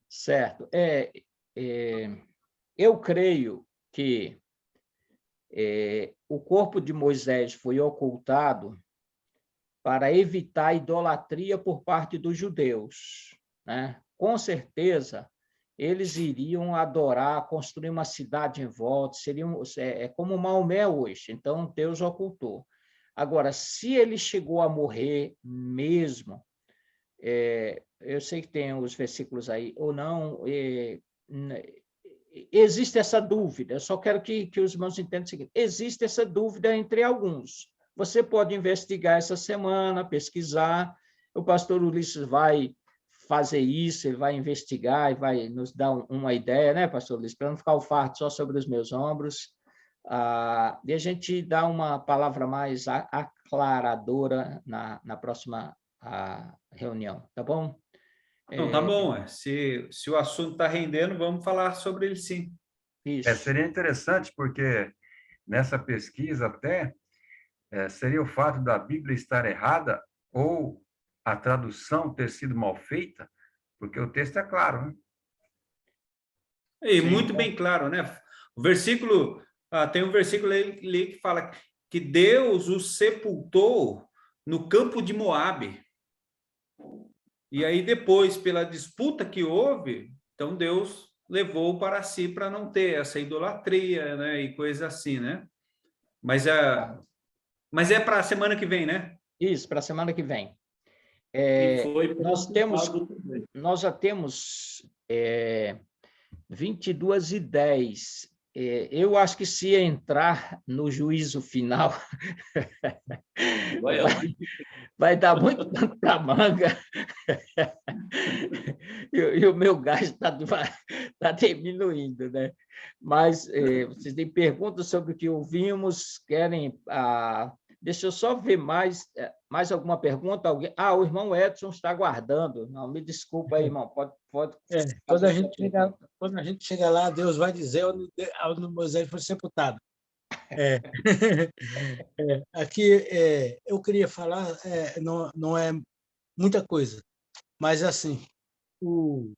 Certo. Eu creio que o corpo de Moisés foi ocultado para evitar a idolatria por parte dos judeus, né? Com certeza, eles iriam adorar, construir uma cidade em volta, como Maomé hoje, então Deus ocultou. Agora, se ele chegou a morrer mesmo, eu sei que tem os versículos aí, ou não, existe essa dúvida, eu só quero que os irmãos entendam o seguinte, existe essa dúvida entre alguns. Você pode investigar essa semana, pesquisar, o pastor Ulisses vai fazer isso, ele vai investigar e vai nos dar uma ideia, né, pastor Ulisses, para não ficar o fardo só sobre os meus ombros, e a gente dá uma palavra mais aclaradora na próxima reunião, tá bom? Não, tá bom. Se o assunto está rendendo, vamos falar sobre ele sim. Isso. Seria interessante, porque nessa pesquisa até seria o fato da Bíblia estar errada ou a tradução ter sido mal feita, porque o texto é claro, né? E muito bem claro, né? O versículo, tem um versículo ali que fala que Deus o sepultou no campo de Moabe. E aí depois, pela disputa que houve, então Deus levou para si para não ter essa idolatria, né? E coisa assim, né? Mas é para a semana que vem, né? Isso, para a semana que vem. Nós já temos 22h10. eu acho que se entrar no juízo final, vai dar muito pano para manga, e o meu gás está diminuindo, né? Mas vocês têm perguntas sobre o que ouvimos, querem... deixa eu só ver mais alguma pergunta. Alguém? O irmão Edson está aguardando. Não, me desculpa aí, irmão. Pode quando a gente chegar lá, Deus vai dizer onde Moisés foi sepultado. Aqui eu queria falar, não é muita coisa, mas assim, eu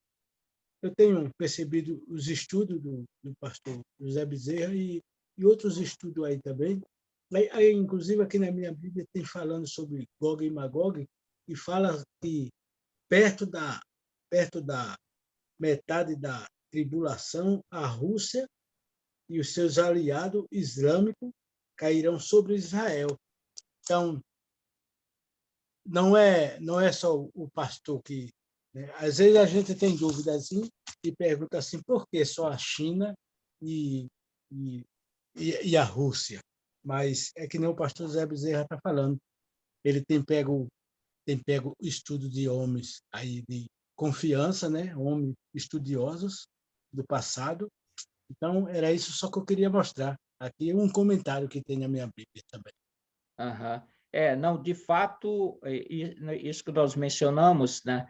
tenho percebido os estudos do pastor José Bezerra e outros estudos aí também. Aí, inclusive, aqui na minha Bíblia tem falando sobre Gog e Magog, e fala que perto da metade da tribulação, a Rússia e os seus aliados islâmicos cairão sobre Israel. Então, não é só o pastor que... né? Às vezes a gente tem dúvida assim, e pergunta assim, por que só a China e a Rússia? Mas é que nem o pastor Zé Bezerra está falando. Ele tem pego estudo de homens aí de confiança, né? Homens estudiosos do passado. Então, era isso só que eu queria mostrar. Aqui um comentário que tem na minha Bíblia também. Não, de fato, isso que nós mencionamos, né?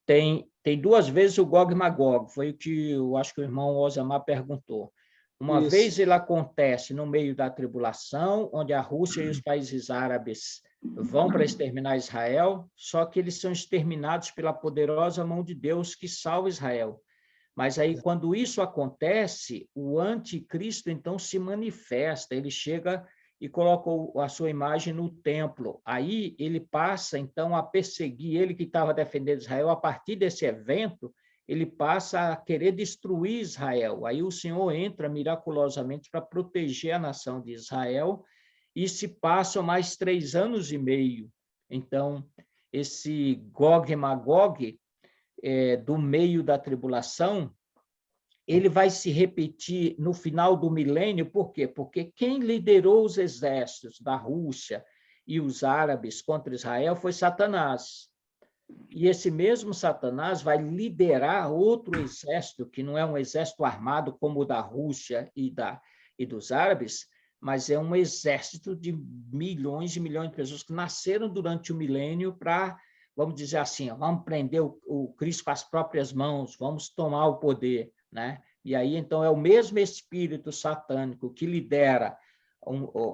Tem 2 vezes o Gog e Magog, foi o que eu acho que o irmão Osamar perguntou. Uma vez ele acontece no meio da tribulação, onde a Rússia e os países árabes vão para exterminar Israel, só que eles são exterminados pela poderosa mão de Deus que salva Israel. Mas aí, quando isso acontece, o anticristo, então, se manifesta, ele chega e coloca a sua imagem no templo. Aí ele passa, então, a perseguir ele que estava defendendo Israel. A partir desse evento, ele passa a querer destruir Israel. Aí o Senhor entra miraculosamente para proteger a nação de Israel, e se passam mais 3 anos e meio. Então, esse Gog e Magog, do meio da tribulação, ele vai se repetir no final do milênio. Por quê? Porque quem liderou os exércitos da Rússia e os árabes contra Israel foi Satanás. E esse mesmo Satanás vai liderar outro exército, que não é um exército armado como o da Rússia e dos árabes, mas é um exército de milhões e milhões de pessoas que nasceram durante o milênio para, vamos dizer assim, vamos prender o Cristo com as próprias mãos, vamos tomar o poder, né? E aí, então, é o mesmo espírito satânico que lidera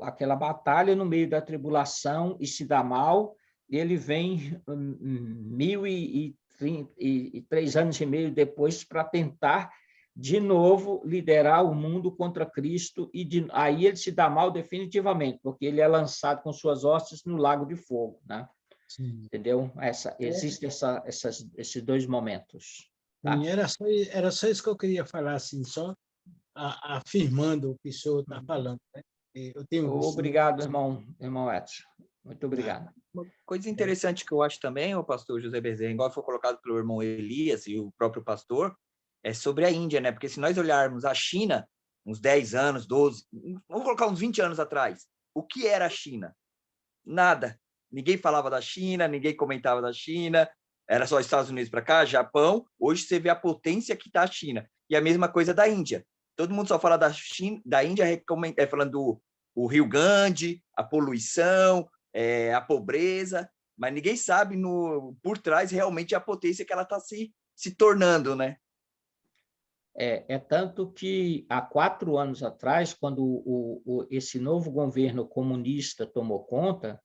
aquela batalha no meio da tribulação e se dá mal. Ele vem 1.003 anos e meio depois para tentar, de novo, liderar o mundo contra Cristo, e aí ele se dá mal definitivamente, porque ele é lançado com suas hostes no lago de fogo, né? Sim. Entendeu? Existem esses 2 momentos. Tá? Sim, era só isso que eu queria falar, assim, só afirmando o que o senhor está falando, né? Eu tenho Obrigado, irmão Edson. Muito obrigado. Uma coisa interessante que eu acho também, o pastor José Bezerra, igual foi colocado pelo irmão Elias e o próprio pastor, é sobre a Índia, né? Porque se nós olharmos a China, uns 10 anos, 12, vamos colocar uns 20 anos atrás, o que era a China? Nada. Ninguém falava da China, ninguém comentava da China, era só Estados Unidos para cá, Japão. Hoje você vê a potência que está a China. E a mesma coisa da Índia. Todo mundo só fala da China, da Índia, falando do Rio Grande, a poluição, a pobreza, mas ninguém sabe por trás realmente a potência que ela está se tornando, né? Tanto que há 4 anos atrás, quando esse novo governo comunista tomou conta,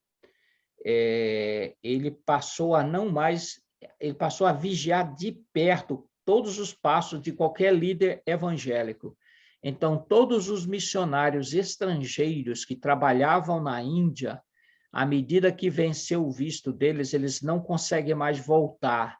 ele passou a vigiar de perto todos os passos de qualquer líder evangélico. Então, todos os missionários estrangeiros que trabalhavam na Índia, à medida que venceu o visto deles, eles não conseguem mais voltar.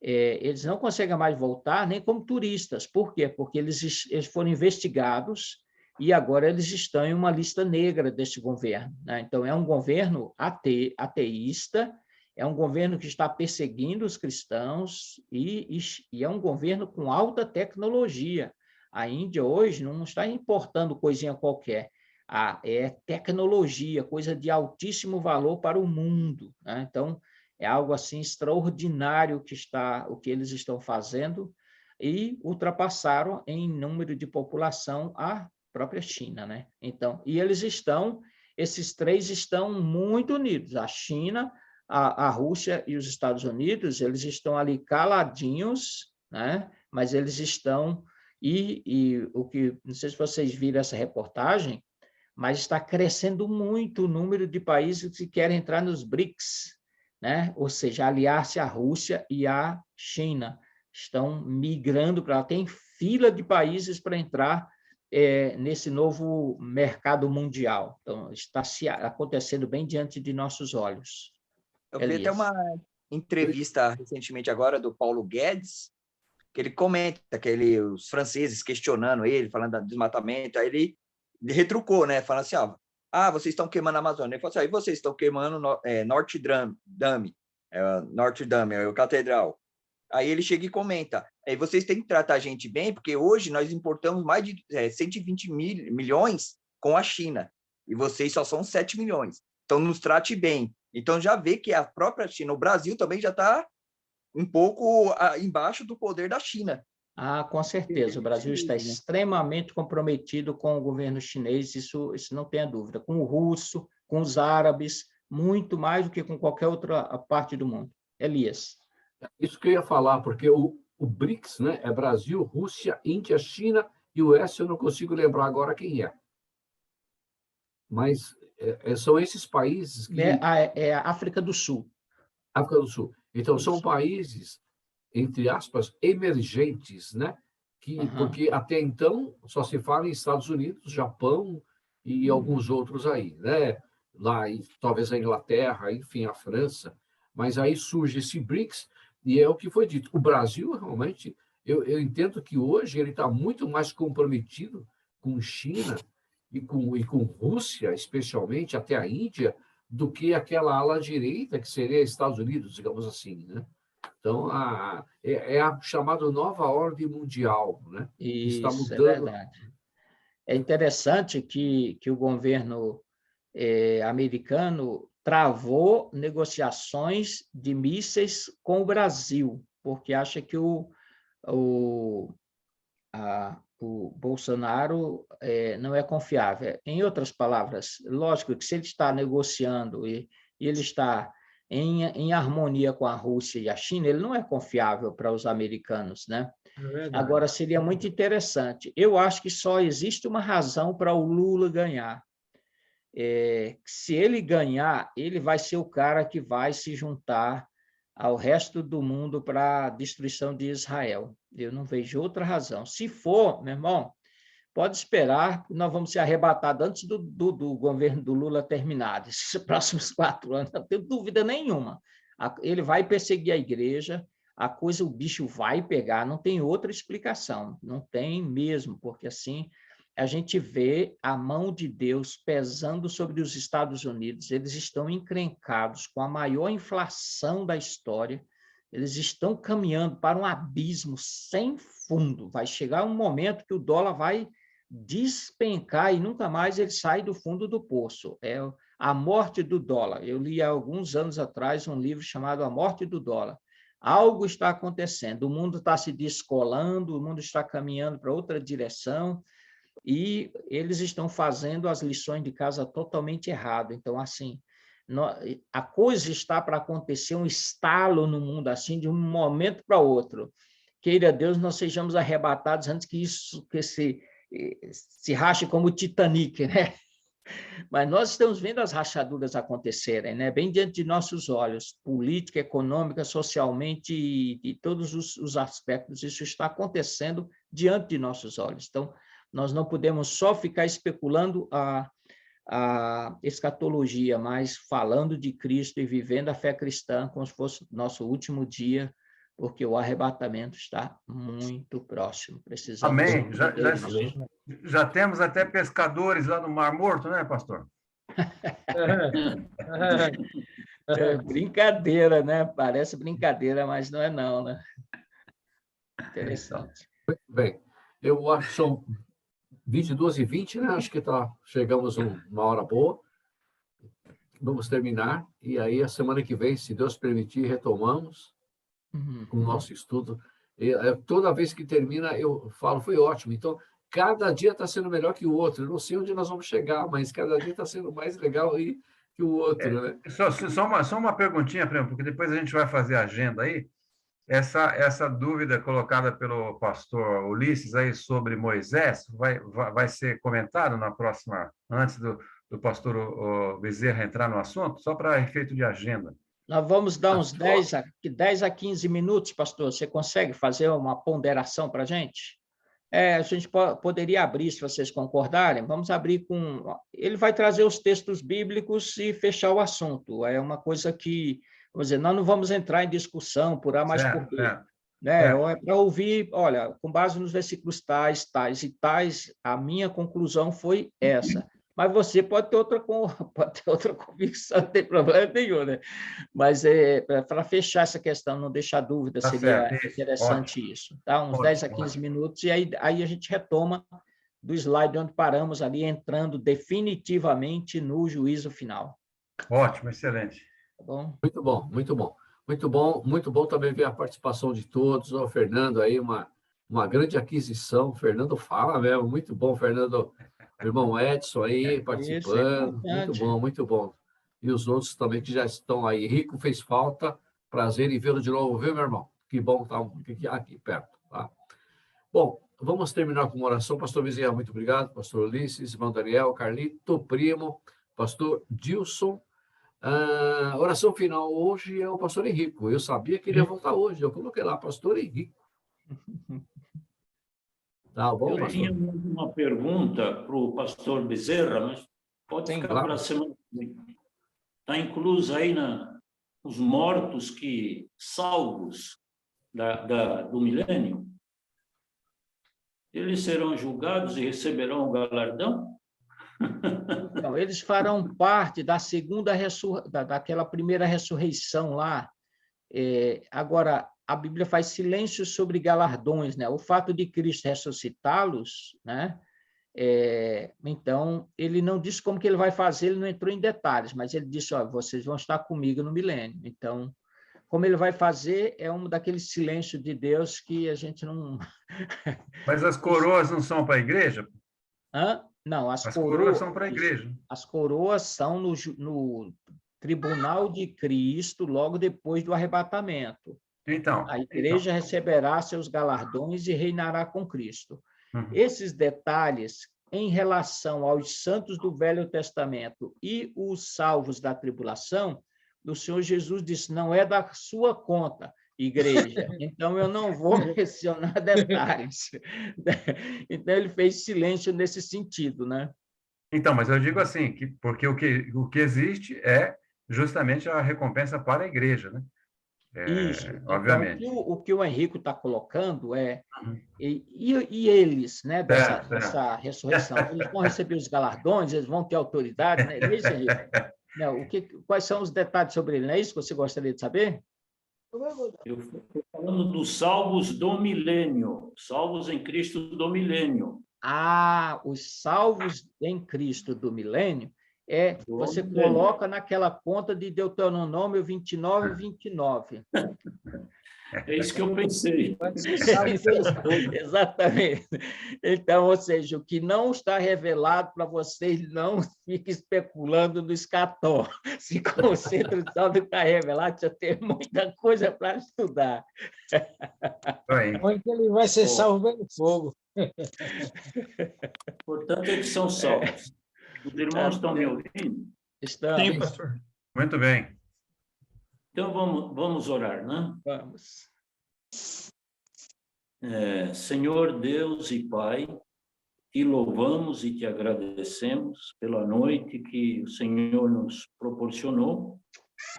Eles não conseguem mais voltar nem como turistas. Por quê? Porque eles foram investigados e agora eles estão em uma lista negra desse governo, né? Então, é um governo ateísta, é um governo que está perseguindo os cristãos e é um governo com alta tecnologia. A Índia hoje não está importando coisinha qualquer. É tecnologia, coisa de altíssimo valor para o mundo, né? Então, é algo assim extraordinário o que eles estão fazendo, e ultrapassaram em número de população a própria China, né? Então, e esses três estão muito unidos. A China, a Rússia e os Estados Unidos, eles estão ali caladinhos, né? Mas eles estão, não sei se vocês viram essa reportagem, mas está crescendo muito o número de países que querem entrar nos BRICS, né? Ou seja, aliar-se à Rússia e à China. Estão migrando para lá. Tem fila de países para entrar nesse novo mercado mundial. Então, está acontecendo bem diante de nossos olhos. Eu vi até uma entrevista recentemente agora do Paulo Guedes, que ele comenta que os franceses questionando ele, falando do desmatamento, aí ele retrucou, né? Falando assim, vocês estão queimando a Amazônia. Ele falou assim, aí vocês estão queimando Notre Dame, a catedral. Aí ele chega e comenta, aí vocês têm que tratar a gente bem, porque hoje nós importamos mais de 120 milhões com a China, e vocês só são 7 milhões. Então, nos trate bem. Então, já vê que a própria China, o Brasil também já está um pouco embaixo do poder da China. Com certeza. O Brasil está extremamente comprometido com o governo chinês, isso não tenha dúvida. Com o russo, com os árabes, muito mais do que com qualquer outra parte do mundo. Elias. Isso que eu ia falar, porque o BRICS, né, é Brasil, Rússia, Índia, China e o S, eu não consigo lembrar agora quem é. Mas são esses países que... É a África do Sul. África do Sul. Então, são países, entre aspas, emergentes, né? Porque até então só se fala em Estados Unidos, Japão e alguns outros aí, né? Lá, talvez a Inglaterra, enfim, a França. Mas aí surge esse BRICS, e é o que foi dito. O Brasil, realmente, eu entendo que hoje ele está muito mais comprometido com China e com Rússia, especialmente, até a Índia, do que aquela ala direita, que seria Estados Unidos, digamos assim, né? Então, é a chamada nova ordem mundial, né? Isso, está mudando. É verdade. É interessante que o governo americano travou negociações de mísseis com o Brasil, porque acha que o Bolsonaro não é confiável. Em outras palavras, lógico que se ele está negociando e ele está em harmonia com a Rússia e a China, ele não é confiável para os americanos, né? Agora, seria muito interessante. Eu acho que só existe uma razão para o Lula ganhar. Se ele ganhar, ele vai ser o cara que vai se juntar ao resto do mundo para a destruição de Israel. Eu não vejo outra razão. Se for, meu irmão, pode esperar que nós vamos ser arrebatados antes do governo do Lula terminar, esses próximos 4 anos, não tenho dúvida nenhuma. Ele vai perseguir a igreja, o bicho vai pegar, não tem outra explicação, não tem mesmo, porque assim a gente vê a mão de Deus pesando sobre os Estados Unidos, eles estão encrencados com a maior inflação da história, eles estão caminhando para um abismo sem fundo, vai chegar um momento que o dólar vai despencar e nunca mais ele sai do fundo do poço, é a morte do dólar. Eu li há alguns anos atrás um livro chamado A Morte do Dólar. Algo está acontecendo, o mundo está se descolando, o mundo está caminhando para outra direção, e eles estão fazendo as lições de casa totalmente errado. Então, assim, a coisa está para acontecer, um estalo no mundo, assim, de um momento para outro. Queira Deus, nós sejamos arrebatados antes que se rache como o Titanic, né? Mas nós estamos vendo as rachaduras acontecerem, né? Bem diante de nossos olhos, política, econômica, socialmente e todos os aspectos, isso está acontecendo diante de nossos olhos. Então, nós não podemos só ficar especulando a escatologia, mas falando de Cristo e vivendo a fé cristã como se fosse nosso último dia, porque o arrebatamento está muito próximo. Precisamos... Amém. Já temos até pescadores lá no Mar Morto, né, pastor? Brincadeira, né? Parece brincadeira, mas não é não, né? Interessante. Bem, Eu acho que são 22h20, né? Acho que chegamos uma hora boa. Vamos terminar. E aí, a semana que vem, se Deus permitir, retomamos o nosso estudo. Toda vez que termina, eu falo, foi ótimo. Então, cada dia está sendo melhor que o outro. Eu não sei onde nós vamos chegar, mas cada dia está sendo mais legal que o outro, né? Só uma perguntinha, Primo, porque depois a gente vai fazer a agenda aí. Essa dúvida colocada pelo pastor Ulisses aí sobre Moisés vai ser comentado na próxima, antes do pastor Bezerra entrar no assunto, só para efeito de agenda. Nós vamos dar uns 10 a 15 minutos, pastor. Você consegue fazer uma ponderação para a gente? A gente poderia abrir, se vocês concordarem. Vamos abrir com... Ele vai trazer os textos bíblicos e fechar o assunto. É uma coisa que... Vamos dizer, nós não vamos entrar em discussão por A mais por B. Né? É para ouvir, olha, com base nos versículos tais e tais, a minha conclusão foi essa. Mas você pode ter outra convicção, não tem problema nenhum, né? Mas para fechar essa questão, não deixar dúvida, seria interessante isso. Tá? Uns 10 a 15 minutos, e aí a gente retoma do slide onde paramos ali, entrando definitivamente no juízo final. Ótimo, excelente. Tá bom? Muito bom, muito bom. Muito bom também ver a participação de todos. O Fernando aí, uma grande aquisição. O Fernando fala mesmo, muito bom, Fernando. O irmão Edson aí participando. Muito bom. E os outros também que já estão aí. Rico fez falta. Prazer em vê-lo de novo, viu, meu irmão? Que bom estar aqui perto. Tá? Bom, vamos terminar com uma oração. Pastor Bezerra, muito obrigado. Pastor Ulisses, irmão Daniel, Carlito, primo, pastor Dilson. A oração final hoje é o pastor Henrico. Eu sabia que ele ia voltar hoje. Eu coloquei lá, pastor Henrico. Tá bom, eu tinha uma pergunta para o pastor Bezerra, mas pode ficar para a semana que vem. Está incluso aí os mortos salvos do milênio, eles serão julgados e receberão o galardão? Então, eles farão parte da segunda daquela primeira ressurreição lá. Agora, a Bíblia faz silêncio sobre galardões, né? O fato de Cristo ressuscitá-los, né? Então, ele não disse como que ele vai fazer, ele não entrou em detalhes, mas ele disse, vocês vão estar comigo no milênio. Então, como ele vai fazer, é um daqueles silêncios de Deus que a gente não... Mas as coroas não são para a igreja? Não, as coroas são para a igreja. As coroas são no tribunal de Cristo, logo depois do arrebatamento. Então, a igreja receberá seus galardões e reinará com Cristo. Esses detalhes, em relação aos santos do Velho Testamento e os salvos da tribulação, o Senhor Jesus disse, não é da sua conta, igreja. Então, eu não vou mencionar detalhes. Então, ele fez silêncio nesse sentido, né? Então, mas eu digo assim, porque o que existe é justamente a recompensa para a igreja, né? Isso. Obviamente. Então, o que o Henrico está colocando e eles, né, dessa ressurreição, eles vão receber os galardões, eles vão ter autoridade, né? É isso, Henrico? Não, quais são os detalhes sobre ele? Não é isso que você gostaria de saber? Eu estou falando dos salvos do milênio, salvos em Cristo do milênio. Os salvos em Cristo do milênio, você coloca naquela conta de Deuteronômio 29 e 29. É isso que eu pensei. Exatamente. Então, ou seja, o que não está revelado para vocês, não fique especulando no escató. Se concentra só no que está revelado, já tem muita coisa para estudar. Onde ele vai ser salvo pelo fogo. Portanto, eles são salvos. Os irmãos estão me ouvindo? Estamos. Sim, pastor. Muito bem. Então, vamos orar, né? Vamos. Senhor Deus e Pai, te louvamos e te agradecemos pela noite que o Senhor nos proporcionou,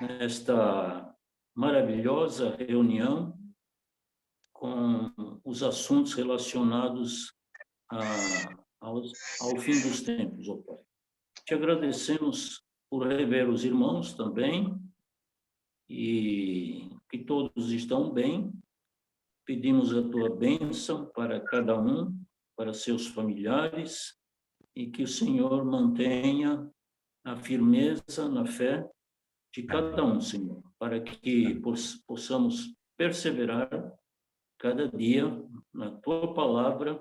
nesta maravilhosa reunião com os assuntos relacionados ao fim dos tempos, ó Pai. Te agradecemos por rever os irmãos também, e que todos estão bem. Pedimos a tua bênção para cada um, para seus familiares e que o Senhor mantenha a firmeza na fé de cada um, Senhor, para que possamos perseverar cada dia na tua palavra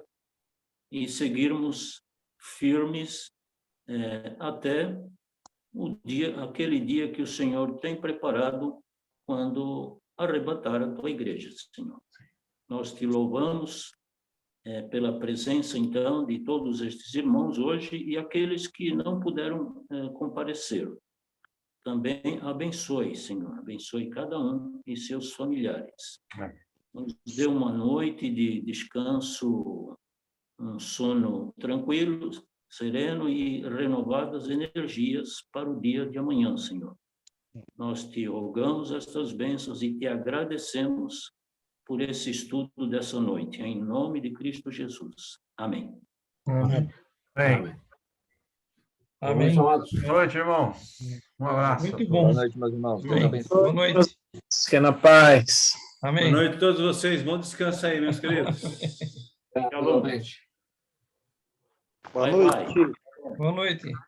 e seguirmos firmes até aquele dia que o Senhor tem preparado quando arrebatar a tua igreja, Senhor. Nós te louvamos pela presença, então, de todos estes irmãos hoje e aqueles que não puderam comparecer. Também abençoe, Senhor, abençoe cada um e seus familiares. Nos dê uma noite de descanso, um sono tranquilo, sereno e renovadas energias para o dia de amanhã, Senhor. Nós te rogamos estas bênçãos e te agradecemos por esse estudo dessa noite, em nome de Cristo Jesus. Amém. Amém. Amém. Boa noite, irmão. Um abraço. Muito bom. Boa noite, meus irmãos. Deus abençoe. Boa noite. Fique na paz. Amém. Boa noite a todos vocês. Bom descanso aí, meus queridos. Realmente. Boa Bye, noite. bye. Boa noite.